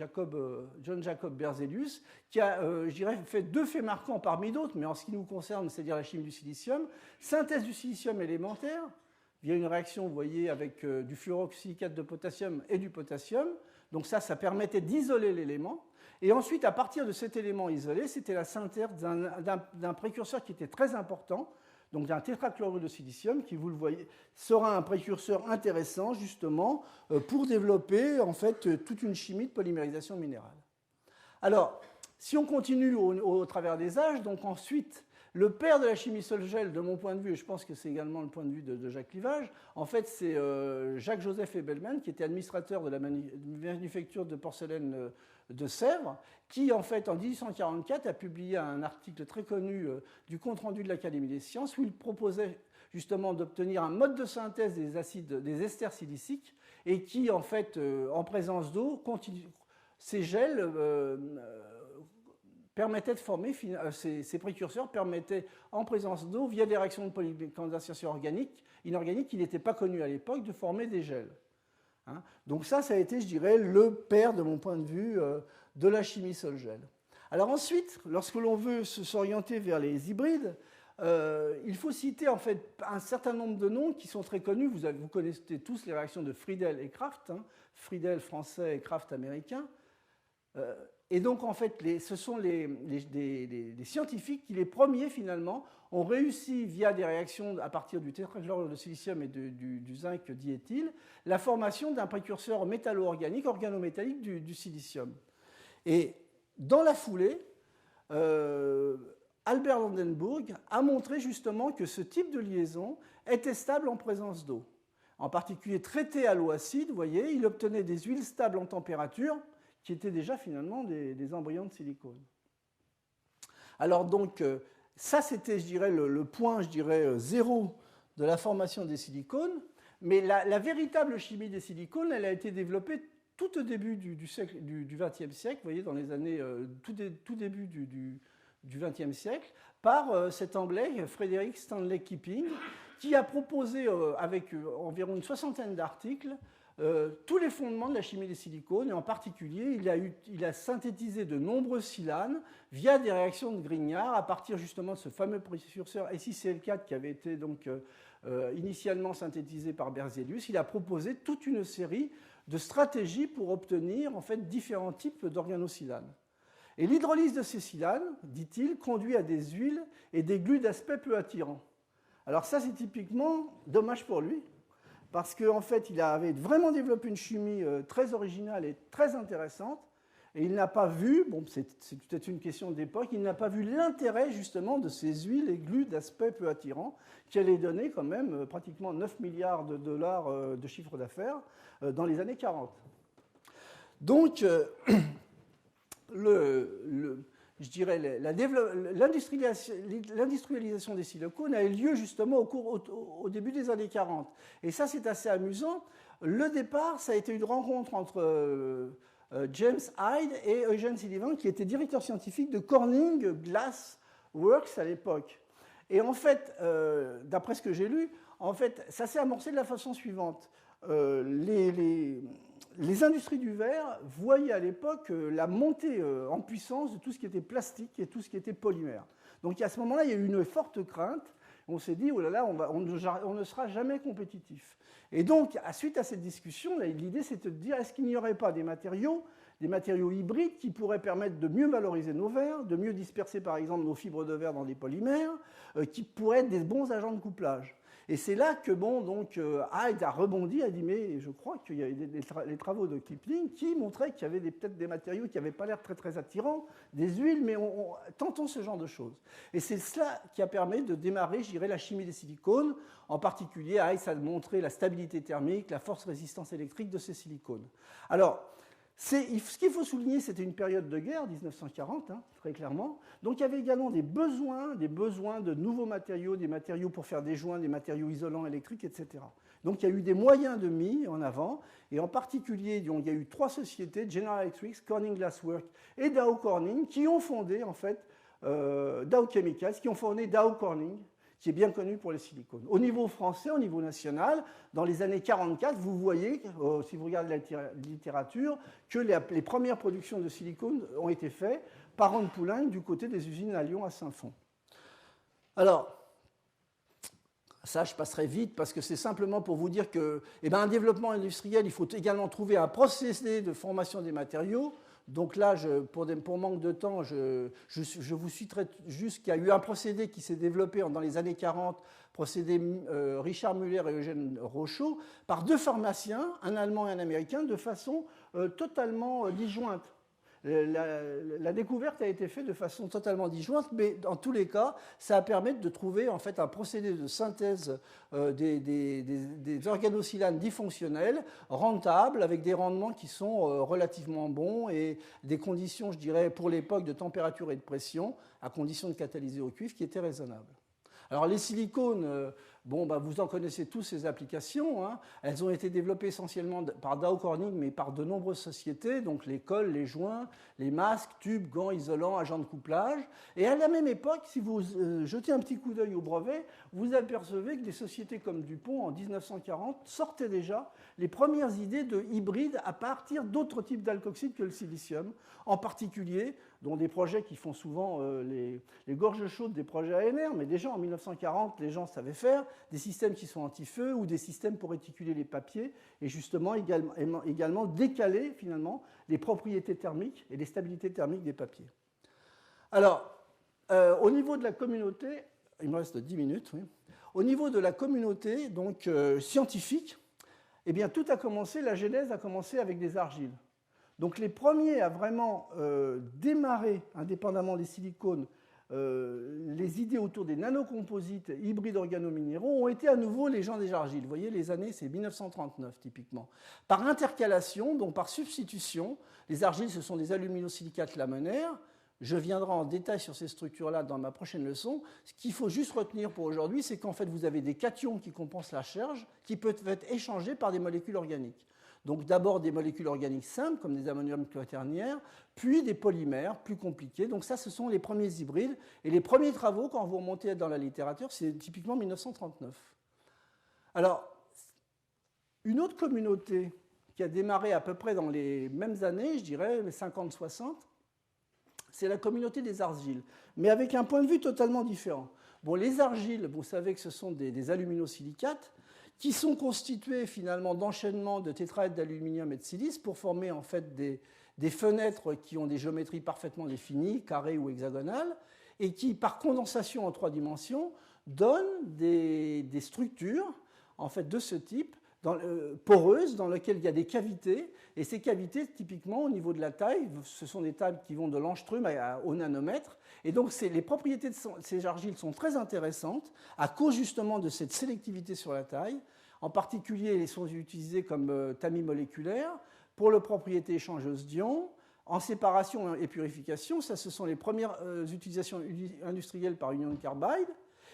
John Jacob Berzelius, qui a, je dirais, fait deux faits marquants parmi d'autres, mais en ce qui nous concerne, c'est-à-dire la chimie du silicium, synthèse du silicium élémentaire, via une réaction, vous voyez, avec du fluoroxylicate de potassium et du potassium. Donc ça permettait d'isoler l'élément. Et ensuite, à partir de cet élément isolé, c'était la synthèse d'un précurseur qui était très important, donc d'un tétrachlorure de silicium, qui, vous le voyez, sera un précurseur intéressant, justement, pour développer, en fait, toute une chimie de polymérisation minérale. Alors, si on continue au travers des âges, donc ensuite, le père de la chimie sol-gel, de mon point de vue, et je pense que c'est également le point de vue de Jacques Livage, en fait, c'est Jacques-Joseph Ebelman, qui était administrateur de la manufacture de porcelaine de Sèvres, qui, en fait, en 1844, a publié un article très connu du compte-rendu de l'Académie des sciences, où il proposait justement d'obtenir un mode de synthèse des esters siliciques, et qui, en fait, en présence d'eau, ces gels permettaient de former, ces précurseurs permettaient, en présence d'eau, via des réactions de polymérisation inorganique qui n'étaient pas connues à l'époque, de former des gels. Donc ça a été, je dirais, le père, de mon point de vue, de la chimie sol-gel. Alors ensuite, lorsque l'on veut s'orienter vers les hybrides, il faut citer en fait un certain nombre de noms qui sont très connus. Vous connaissez tous les réactions de Friedel et Kraft, Friedel français et Kraft américain. Et donc, en fait, ce sont les scientifiques qui, les premiers, finalement, ont réussi, via des réactions à partir du tétrachlorure de silicium et du zinc diéthyle, la formation d'un précurseur métallo-organique, organométallique du silicium. Et dans la foulée, Albert Landenburg a montré justement que ce type de liaison était stable en présence d'eau. En particulier, traité à l'eau acide, vous voyez, il obtenait des huiles stables en température, qui étaient déjà finalement des embryons de silicone. Alors donc, ça c'était, je dirais, le point, je dirais, zéro de la formation des silicones, mais la véritable chimie des silicones, elle a été développée tout au début du XXe siècle, vous voyez, dans les années, tout début du XXe siècle, par cet Anglais, Frederick Stanley Keeping, qui a proposé, avec environ une soixantaine d'articles, tous les fondements de la chimie des silicones, et en particulier, il a synthétisé de nombreux silanes via des réactions de Grignard à partir justement de ce fameux précurseur SiCl4 qui avait été donc initialement synthétisé par Berzelius. Il a proposé toute une série de stratégies pour obtenir en fait différents types d'organosilanes. Et l'hydrolyse de ces silanes, dit-il, conduit à des huiles et des glues d'aspect peu attirants. Alors ça, c'est typiquement dommage pour lui, parce qu'en fait, il avait vraiment développé une chimie très originale et très intéressante, et il n'a pas vu, bon, c'est peut-être une question d'époque, il n'a pas vu l'intérêt justement de ces huiles et glues d'aspect peu attirant, qui allaient donner quand même pratiquement 9 milliards de dollars de chiffre d'affaires dans les années 40. Donc, je dirais, l'industrialisation des silicones a eu lieu justement au début des années 40. Et ça, c'est assez amusant. Le départ, ça a été une rencontre entre James Hyde et Eugene Sullivan, qui était directeur scientifique de Corning Glass Works à l'époque. Et en fait, d'après ce que j'ai lu, en fait, ça s'est amorcé de la façon suivante. Les industries du verre voyaient à l'époque la montée en puissance de tout ce qui était plastique et tout ce qui était polymère. Donc à ce moment-là, il y a eu une forte crainte. On s'est dit, oh là là, on ne sera jamais compétitif. Et donc, suite à cette discussion, l'idée c'était de dire, est-ce qu'il n'y aurait pas des matériaux hybrides qui pourraient permettre de mieux valoriser nos verres, de mieux disperser par exemple nos fibres de verre dans des polymères, qui pourraient être des bons agents de couplage. Et c'est là que Hyde a rebondi, a dit, mais je crois qu'il y a les travaux de Kipling qui montraient qu'il y avait peut-être des matériaux qui n'avaient pas l'air très, très attirants, des huiles, mais tentons ce genre de choses. Et c'est cela qui a permis de démarrer, je dirais, la chimie des silicones. En particulier, Hyde a montré la stabilité thermique, la force résistance électrique de ces silicones. Alors, ce qu'il faut souligner, c'était une période de guerre, 1940, très clairement. Donc il y avait également des besoins de nouveaux matériaux, des matériaux pour faire des joints, des matériaux isolants électriques, etc. Donc il y a eu des moyens de mis en avant, et en particulier, il y a eu 3 sociétés, General Electric, Corning Glass Works et Dow Corning, qui ont fondé en fait Dow Chemicals, qui ont fondé Dow Corning, qui est bien connu pour les silicones. Au niveau français, au niveau national, dans les années 44, vous voyez, si vous regardez la littérature, que les premières productions de silicone ont été faites par Anne Poulain du côté des usines à Lyon, à Saint-Fond. Alors, ça, je passerai vite parce que c'est simplement pour vous dire que, un développement industriel, il faut également trouver un procédé de formation des matériaux. Donc là, pour manque de temps, je vous citerai juste qu'il y a eu un procédé qui s'est développé dans les années 40, procédé Richard Müller et Eugène Rochaud, par deux pharmaciens, un Allemand et un Américain, de façon totalement disjointe. La découverte a été faite de façon totalement disjointe, mais dans tous les cas, ça a permis de trouver en fait un procédé de synthèse des organosilanes difonctionnels, rentables, avec des rendements qui sont relativement bons et des conditions, je dirais, pour l'époque de température et de pression, à condition de catalyser au cuivre, qui étaient raisonnables. Alors les silicones, vous en connaissez tous ces applications. Hein. Elles ont été développées essentiellement par Dow Corning, mais par de nombreuses sociétés, donc les cols, les joints, les masques, tubes, gants, isolants, agents de couplage. Et à la même époque, si vous jetez un petit coup d'œil au brevet, vous apercevez que des sociétés comme DuPont, en 1940, sortaient déjà les premières idées de hybrides à partir d'autres types d'alkoxyde que le silicium, en particulier, dont des projets qui font souvent les gorges chaudes des projets ANR, mais déjà en 1940, les gens savaient faire des systèmes qui sont anti-feu ou des systèmes pour réticuler les papiers et justement également décaler finalement les propriétés thermiques et les stabilités thermiques des papiers. Alors, au niveau de la communauté, il me reste 10 minutes, oui. Au niveau de la communauté donc, scientifique, eh bien, tout a commencé, la genèse a commencé avec des argiles. Donc les premiers à vraiment démarrer, indépendamment des silicones, les idées autour des nanocomposites hybrides organominéraux ont été à nouveau les gens des argiles. Vous voyez, les années, c'est 1939 typiquement. Par intercalation, donc par substitution, les argiles, ce sont des aluminosilicates laminaires. Je viendrai en détail sur ces structures-là dans ma prochaine leçon. Ce qu'il faut juste retenir pour aujourd'hui, c'est qu'en fait, vous avez des cations qui compensent la charge, qui peuvent être échangés par des molécules organiques. Donc d'abord des molécules organiques simples, comme des ammonium quaternaires, puis des polymères plus compliqués. Donc ça, ce sont les premiers hybrides. Et les premiers travaux, quand vous remontez dans la littérature, c'est typiquement 1939. Alors, une autre communauté qui a démarré à peu près dans les mêmes années, je dirais les 50-60, c'est la communauté des argiles, mais avec un point de vue totalement différent. Bon, les argiles, vous savez que ce sont des aluminosilicates, qui sont constitués finalement d'enchaînements de tétraèdres d'aluminium et de silice pour former en fait des fenêtres qui ont des géométries parfaitement définies, carrées ou hexagonales, et qui, par condensation en 3 dimensions, donnent des structures en fait, de ce type, poreuses, dans lesquelles il y a des cavités, et ces cavités, typiquement, au niveau de la taille, ce sont des tailles qui vont de l'angstrom au nanomètre, et donc les propriétés de ces argiles sont très intéressantes, à cause justement de cette sélectivité sur la taille. En particulier, elles sont utilisées comme tamis moléculaires, pour les propriétés échangeuses d'ions, en séparation et purification, ça ce sont les premières utilisations industrielles par union de carbide,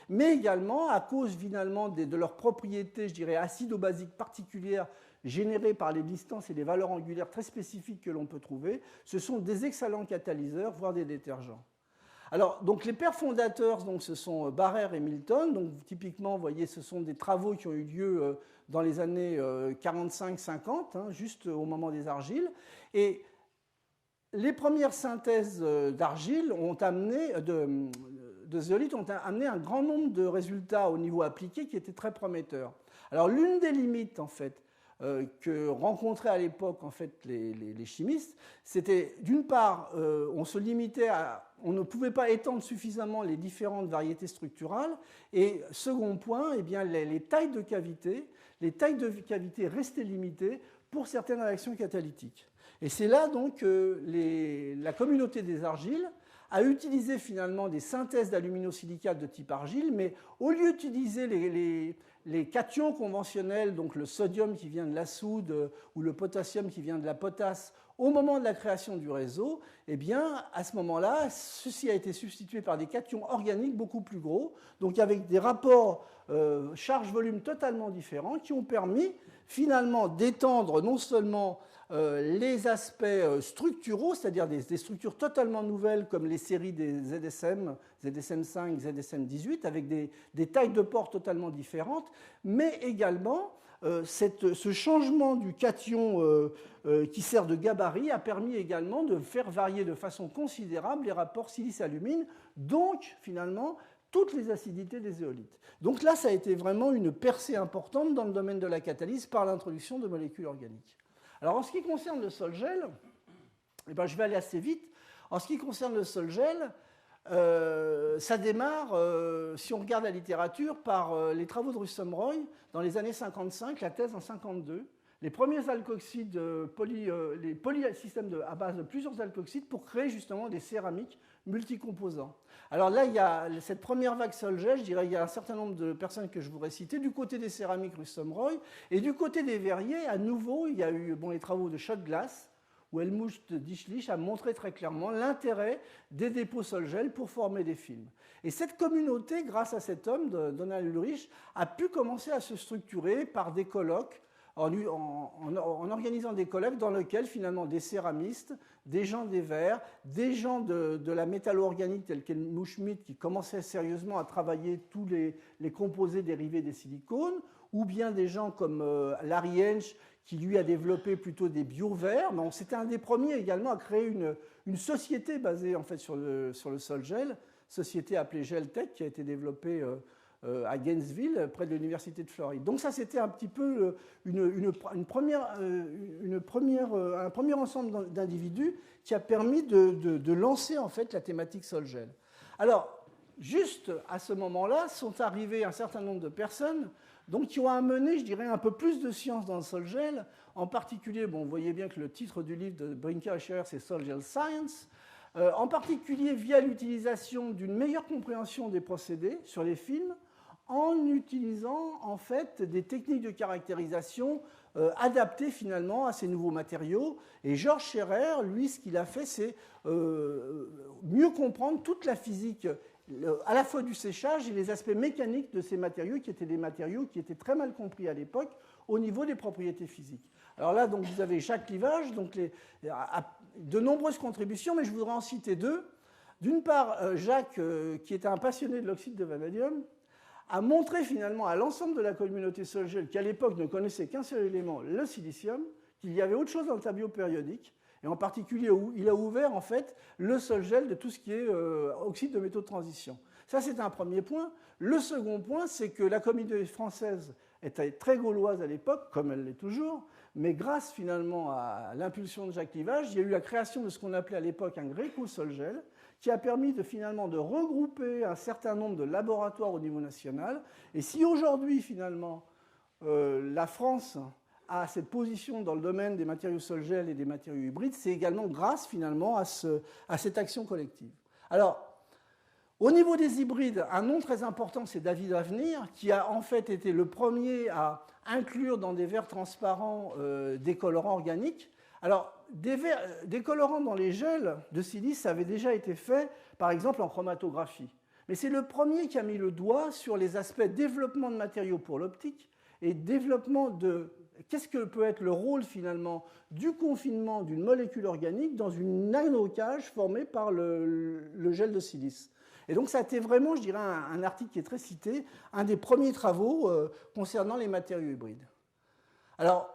mais également à cause finalement de leurs propriétés, je dirais, acido-basiques particulières générées par les distances et les valeurs angulaires très spécifiques que l'on peut trouver. Ce sont des excellents catalyseurs, voire des détergents. Alors, donc les pères fondateurs, donc, ce sont Barrère et Milton. Donc, typiquement, vous voyez, ce sont des travaux qui ont eu lieu dans les années 45-50, hein, juste au moment des argiles. Et les premières synthèses d'argile ont amené, de zeolite ont amené un grand nombre de résultats au niveau appliqué qui étaient très prometteurs. Alors, l'une des limites, en fait, que rencontraient à l'époque en fait, les chimistes, c'était d'une part, on se limitait on ne pouvait pas étendre suffisamment les différentes variétés structurales, et second point, eh bien, les tailles de cavité restaient limitées pour certaines réactions catalytiques. Et c'est là donc que la communauté des argiles a utilisé finalement des synthèses d'aluminosilicates de type argile, mais au lieu d'utiliser les cations conventionnels, donc le sodium qui vient de la soude ou le potassium qui vient de la potasse, au moment de la création du réseau, eh bien, à ce moment-là, ceci a été substitué par des cations organiques beaucoup plus gros, donc avec des rapports charge-volume totalement différents qui ont permis finalement d'étendre non seulement les aspects structuraux, c'est-à-dire des structures totalement nouvelles comme les séries des ZSM, ZSM5, ZSM18, avec des tailles de port totalement différentes, mais également ce changement du cation qui sert de gabarit a permis également de faire varier de façon considérable les rapports silice-alumine, donc finalement toutes les acidités des éolites. Donc là, ça a été vraiment une percée importante dans le domaine de la catalyse par l'introduction de molécules organiques. Alors en ce qui concerne le sol-gel, eh ben, je vais aller assez vite. En ce qui concerne le sol-gel, ça démarre, si on regarde la littérature, par les travaux de Rustom-Roy dans les années 55, la thèse en 52. Les premiers alkoxides, les polysystèmes à base de plusieurs alkoxides pour créer justement des céramiques multicomposants. Alors là, il y a cette première vague sol-gel, je dirais, il y a un certain nombre de personnes que je voudrais citer, du côté des céramiques Rustom-Roy, et du côté des verriers, à nouveau, il y a eu les travaux de Shot-Glass, où Helmut Dichlich a montré très clairement l'intérêt des dépôts sol-gel pour former des films. Et cette communauté, grâce à cet homme, Donald Ulrich, a pu commencer à se structurer par des colloques, en organisant des colloques dans lesquels finalement des céramistes, des gens des verres, des gens de la métallo-organique tels qu'Helmut Schmidt qui commençaient sérieusement à travailler tous les composés dérivés des silicones, ou bien des gens comme Larry Hensch qui lui a développé plutôt des bio-verres. C'était un des premiers également à créer une société basée en fait sur le sol-gel, société appelée Geltech qui a été développée à Gainesville, près de l'Université de Floride. Donc ça, c'était un petit peu un premier ensemble d'individus qui a permis de lancer en fait la thématique sol-gel. Alors, juste à ce moment-là, sont arrivées un certain nombre de personnes donc, qui ont amené, je dirais, un peu plus de science dans le sol-gel. En particulier, vous voyez bien que le titre du livre de Brinker et Scherer, c'est Sol-Gel Science. En particulier via l'utilisation d'une meilleure compréhension des procédés sur les films, en utilisant en fait des techniques de caractérisation adaptées finalement à ces nouveaux matériaux. Et Georges Scherer, lui, ce qu'il a fait, c'est mieux comprendre toute la physique à la fois du séchage et les aspects mécaniques de ces matériaux qui étaient des matériaux qui étaient très mal compris à l'époque au niveau des propriétés physiques. Alors là, donc, vous avez Jacques Livage, donc de nombreuses contributions, mais je voudrais en citer deux. D'une part, Jacques, qui était un passionné de l'oxyde de vanadium, a montré finalement à l'ensemble de la communauté sol-gel, qui à l'époque ne connaissait qu'un seul élément, le silicium, qu'il y avait autre chose dans le tableau périodique. Et en particulier, il a ouvert en fait le sol-gel de tout ce qui est oxyde de métaux de transition. Ça, c'est un premier point. Le second point, c'est que la communauté française était très gauloise à l'époque, comme elle l'est toujours, mais grâce finalement à l'impulsion de Jacques Livage, il y a eu la création de ce qu'on appelait à l'époque un Gréco-sol-gel, qui a permis finalement de regrouper un certain nombre de laboratoires au niveau national. Et si aujourd'hui, finalement, la France a cette position dans le domaine des matériaux sol-gel et des matériaux hybrides, c'est également grâce finalement à cette action collective. Alors, au niveau des hybrides, un nom très important, c'est David Avenir, qui a en fait été le premier à inclure dans des verres transparents des colorants organiques. Alors, des colorants dans les gels de silice, ça avait déjà été fait, par exemple, en chromatographie. Mais c'est le premier qui a mis le doigt sur les aspects développement de matériaux pour l'optique et développement de qu'est-ce que peut être le rôle finalement du confinement d'une molécule organique dans une nanocage formée par le gel de silice. Et donc ça a été vraiment, je dirais, un article qui est très cité, un des premiers travaux concernant les matériaux hybrides. Alors,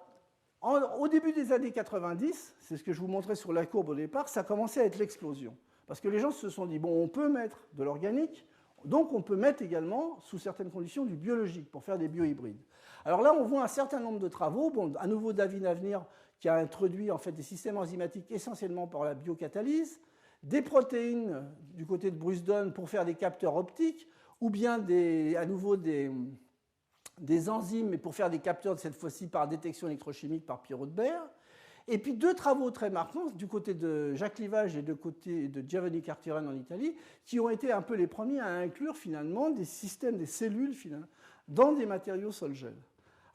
au début des années 90, c'est ce que je vous montrais sur la courbe au départ, ça commençait à être l'explosion. Parce que les gens se sont dit, bon, on peut mettre de l'organique, donc on peut mettre également, sous certaines conditions, du biologique pour faire des biohybrides. Alors là, on voit un certain nombre de travaux. Bon, à nouveau, David Avenir qui a introduit en fait des systèmes enzymatiques essentiellement par la biocatalyse, des protéines du côté de Bruce Dunn pour faire des capteurs optiques, ou bien à nouveau des enzymes, mais pour faire des capteurs cette fois-ci par détection électrochimique par Pierrot de Baer. Et puis deux travaux très marquants du côté de Jacques Livage et du côté de Giovanni Cartiron en Italie, qui ont été un peu les premiers à inclure finalement des systèmes, des cellules finalement, dans des matériaux sol-gel.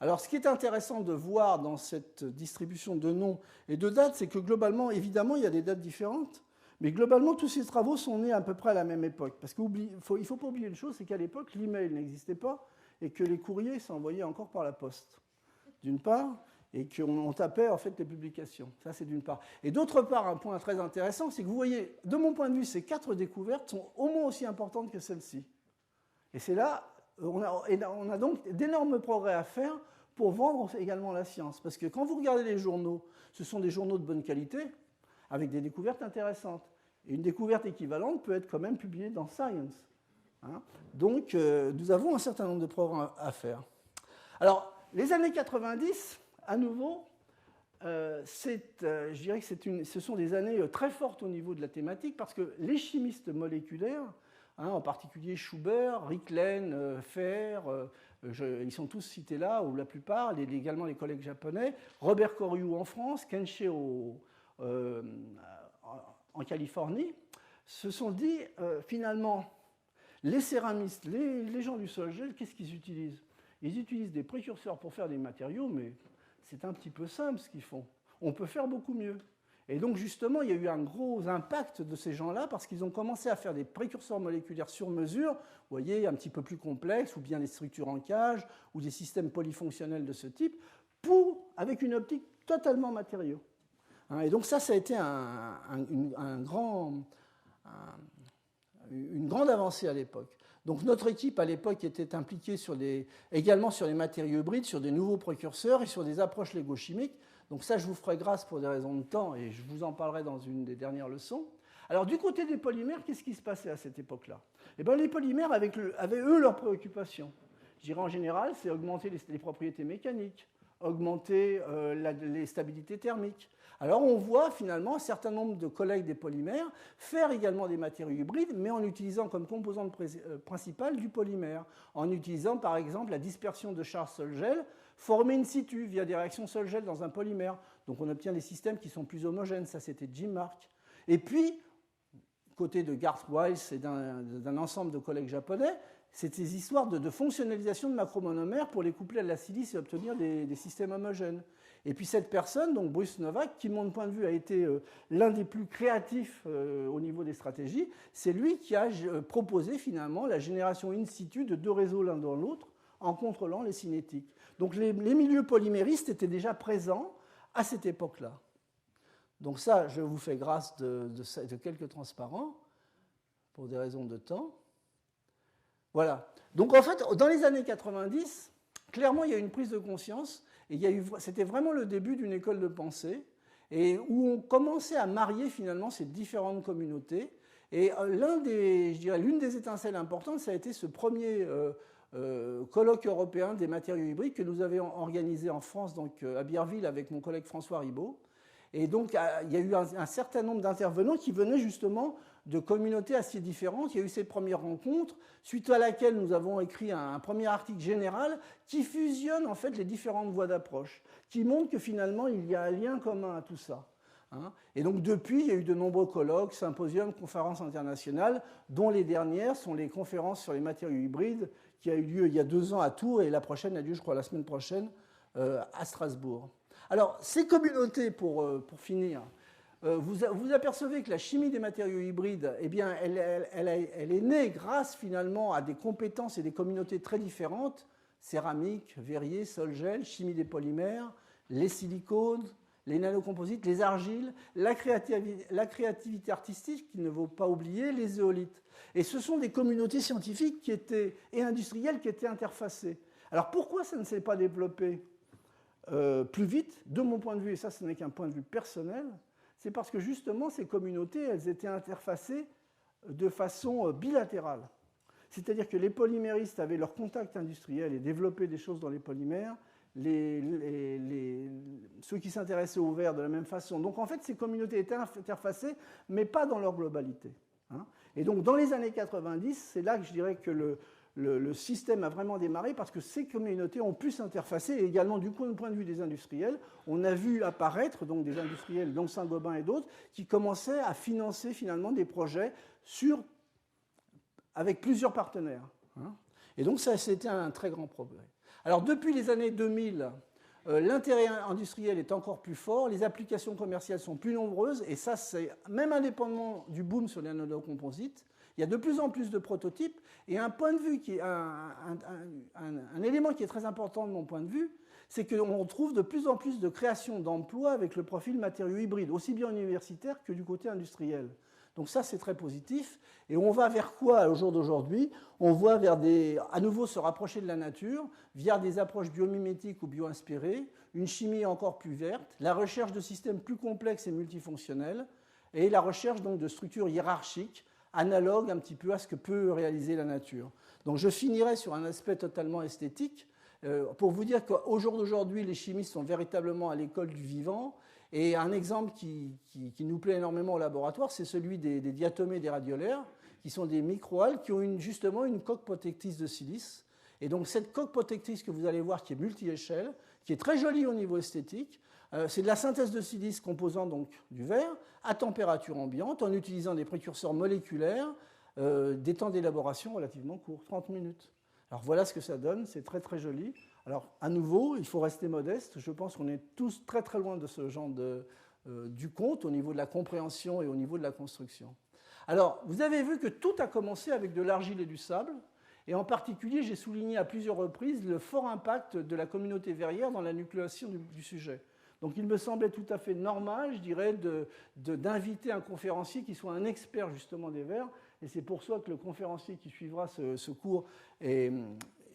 Alors ce qui est intéressant de voir dans cette distribution de noms et de dates, c'est que globalement, évidemment, il y a des dates différentes, mais globalement, tous ces travaux sont nés à peu près à la même époque. Parce qu'il ne faut pas oublier une chose, c'est qu'à l'époque, l'email n'existait pas et que les courriers s'envoyaient encore par la poste, d'une part. et qu'on tapait en fait les publications. Ça, c'est d'une part. Et d'autre part, un point très intéressant, c'est que vous voyez, de mon point de vue, ces 4 découvertes sont au moins aussi importantes que celle-ci. Et c'est là, on a donc d'énormes progrès à faire pour vendre également la science. Parce que quand vous regardez les journaux, ce sont des journaux de bonne qualité, avec des découvertes intéressantes. Et une découverte équivalente peut être quand même publiée dans Science. Hein. Donc, nous avons un certain nombre de progrès à faire. Alors, les années 90, à nouveau, je dirais que ce sont des années très fortes au niveau de la thématique, parce que les chimistes moléculaires, en particulier Schubert, Riklen, Fer, ils sont tous cités là, ou la plupart, également les collègues japonais, Robert Koryu en France, Kenshei en Californie, se sont dit, finalement, les céramistes, les gens du sol-gel, qu'est-ce qu'ils utilisent? Ils utilisent des précurseurs pour faire des matériaux, mais c'est un petit peu simple ce qu'ils font. On peut faire beaucoup mieux. Et donc, justement, il y a eu un gros impact de ces gens-là parce qu'ils ont commencé à faire des précurseurs moléculaires sur mesure, vous voyez, un petit peu plus complexes, ou bien des structures en cage, ou des systèmes polyfonctionnels de ce type, avec une optique totalement matériaux. Et donc, ça a été une grande avancée à l'époque. Donc, notre équipe, à l'époque, était impliquée également sur les matériaux hybrides, sur des nouveaux précurseurs et sur des approches légochimiques. Donc ça, je vous ferai grâce pour des raisons de temps et je vous en parlerai dans une des dernières leçons. Alors du côté des polymères, qu'est-ce qui se passait à cette époque-là? Eh bien, les polymères avaient eux leurs préoccupations. Je dirais en général, c'est augmenter les propriétés mécaniques, augmenter les stabilités thermiques. Alors on voit finalement un certain nombre de collègues des polymères faire également des matériaux hybrides, mais en utilisant comme composante principale du polymère, en utilisant par exemple la dispersion de charges sol-gel formée in situ via des réactions sol-gel dans un polymère. Donc on obtient des systèmes qui sont plus homogènes, ça c'était Jim Mark. Et puis, côté de Garth Weiss et d'un ensemble de collègues japonais, c'est ces histoires de fonctionnalisation de macromonomères pour les coupler à la silice et obtenir des systèmes homogènes. Et puis cette personne, donc Bruce Novak, qui, de mon point de vue, a été l'un des plus créatifs au niveau des stratégies, c'est lui qui a proposé finalement la génération in situ de 2 réseaux l'un dans l'autre en contrôlant les cinétiques. Donc les milieux polyméristes étaient déjà présents à cette époque-là. Donc ça, je vous fais grâce de quelques transparents pour des raisons de temps. Voilà. Donc en fait, dans les années 90, clairement, il y a eu une prise de conscience et c'était vraiment le début d'une école de pensée et où on commençait à marier finalement ces différentes communautés. Et l'une des étincelles importantes, ça a été ce premier colloque européen des matériaux hybrides que nous avions organisé en France, donc à Bierville, avec mon collègue François Ribaud. Et donc, il y a eu un certain nombre d'intervenants qui venaient justement de communautés assez différentes. Il y a eu ces premières rencontres, suite à laquelle nous avons écrit un premier article général qui fusionne en fait les différentes voies d'approche, qui montre que finalement, il y a un lien commun à tout ça. Et donc, depuis, il y a eu de nombreux colloques, symposiums, conférences internationales, dont les dernières sont les conférences sur les matériaux hybrides, qui a eu lieu il y a 2 ans à Tours, et la prochaine a lieu, je crois, la semaine prochaine à Strasbourg. Alors, ces communautés, pour finir, vous apercevez que la chimie des matériaux hybrides, eh bien, elle est née grâce finalement à des compétences et des communautés très différentes, céramique, verrier, sol-gel, chimie des polymères, les silicones, les nanocomposites, les argiles, la créativité artistique, qu'il ne faut pas oublier, les éolites. Et ce sont des communautés scientifiques et industrielles qui étaient interfacées. Alors pourquoi ça ne s'est pas développé plus vite, de mon point de vue, et ça ce n'est qu'un point de vue personnel, c'est parce que justement ces communautés, elles étaient interfacées de façon bilatérale. C'est-à-dire que les polyméristes avaient leur contact industriel et développaient des choses dans les polymères, ceux qui s'intéressaient au verre de la même façon. Donc en fait, ces communautés étaient interfacées, mais pas dans leur globalité. Et donc dans les années 90, c'est là que je dirais que le système a vraiment démarré parce que ces communautés ont pu s'interfacer et également du point de vue des industriels, on a vu apparaître donc des industriels, dont Saint-Gobain et d'autres, qui commençaient à financer finalement des projets avec plusieurs partenaires. Et donc ça, c'était un très grand progrès. Alors depuis les années 2000, l'intérêt industriel est encore plus fort, les applications commerciales sont plus nombreuses, et ça, c'est même indépendamment du boom sur les nanocomposites. Il y a de plus en plus de prototypes, et un point de vue un élément qui est très important de mon point de vue, c'est qu'on trouve de plus en plus de création d'emplois avec le profil matériaux hybrides, aussi bien universitaire que du côté industriel. Donc ça, c'est très positif. Et on va vers quoi au jour d'aujourd'hui? On va vers à nouveau se rapprocher de la nature via des approches biomimétiques ou bio-inspirées, une chimie encore plus verte, la recherche de systèmes plus complexes et multifonctionnels, et la recherche donc de structures hiérarchiques, analogues un petit peu à ce que peut réaliser la nature. Donc je finirai sur un aspect totalement esthétique, pour vous dire qu'au jour d'aujourd'hui, les chimistes sont véritablement à l'école du vivant. Et un exemple qui nous plaît énormément au laboratoire, c'est celui des diatomées des radiolaires, qui sont des microalgues qui ont justement une coque protectrice de silice. Et donc cette coque protectrice que vous allez voir, qui est multi-échelle, qui est très jolie au niveau esthétique, c'est de la synthèse de silice composant donc du verre à température ambiante en utilisant des précurseurs moléculaires, des temps d'élaboration relativement courts, 30 minutes. Alors voilà ce que ça donne, c'est très très joli. Alors à nouveau, il faut rester modeste, je pense qu'on est tous très très loin de ce genre du compte au niveau de la compréhension et au niveau de la construction. Alors vous avez vu que tout a commencé avec de l'argile et du sable, et en particulier j'ai souligné à plusieurs reprises le fort impact de la communauté verrière dans la nucléation du sujet. Donc il me semblait tout à fait normal, je dirais, d'inviter un conférencier qui soit un expert justement des verres. Et c'est pour ça que le conférencier qui suivra ce cours est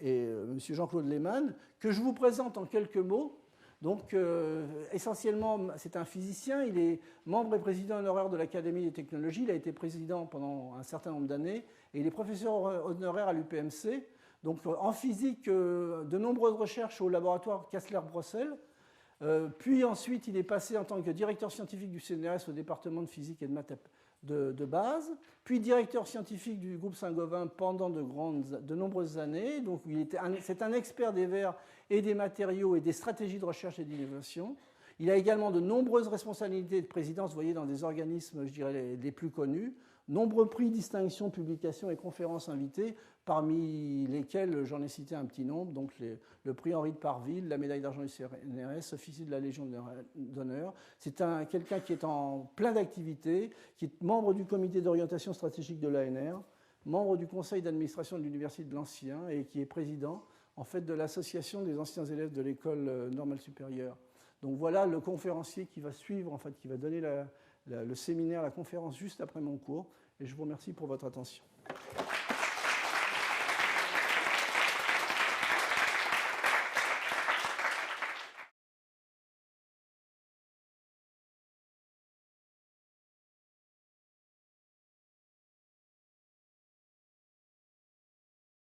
M. Jean-Claude Lehmann, que je vous présente en quelques mots. Donc essentiellement, c'est un physicien, il est membre et président honoraire de l'Académie des technologies, il a été président pendant un certain nombre d'années, et il est professeur honoraire à l'UPMC. Donc en physique, de nombreuses recherches au laboratoire Kastler-Brossel. Puis ensuite, il est passé en tant que directeur scientifique du CNRS au département de physique et de maths de base, puis directeur scientifique du groupe Saint-Gobain pendant de nombreuses années. Donc c'est un expert des verres et des matériaux et des stratégies de recherche et d'innovation. Il a également de nombreuses responsabilités de présidence, vous voyez, dans des organismes, je dirais, les plus connus. Nombreux prix, distinctions, publications et conférences invitées, parmi lesquels j'en ai cité un petit nombre, donc le prix Henri de Parville, la médaille d'argent du CNRS, officier de la Légion d'honneur. C'est quelqu'un qui est en plein d'activités, qui est membre du comité d'orientation stratégique de l'ANR, membre du conseil d'administration de l'Université de Lancien et qui est président en fait, de l'association des anciens élèves de l'école normale supérieure. Donc voilà le conférencier qui va suivre, en fait, qui va donner le séminaire, la conférence juste après mon cours. Et je vous remercie pour votre attention.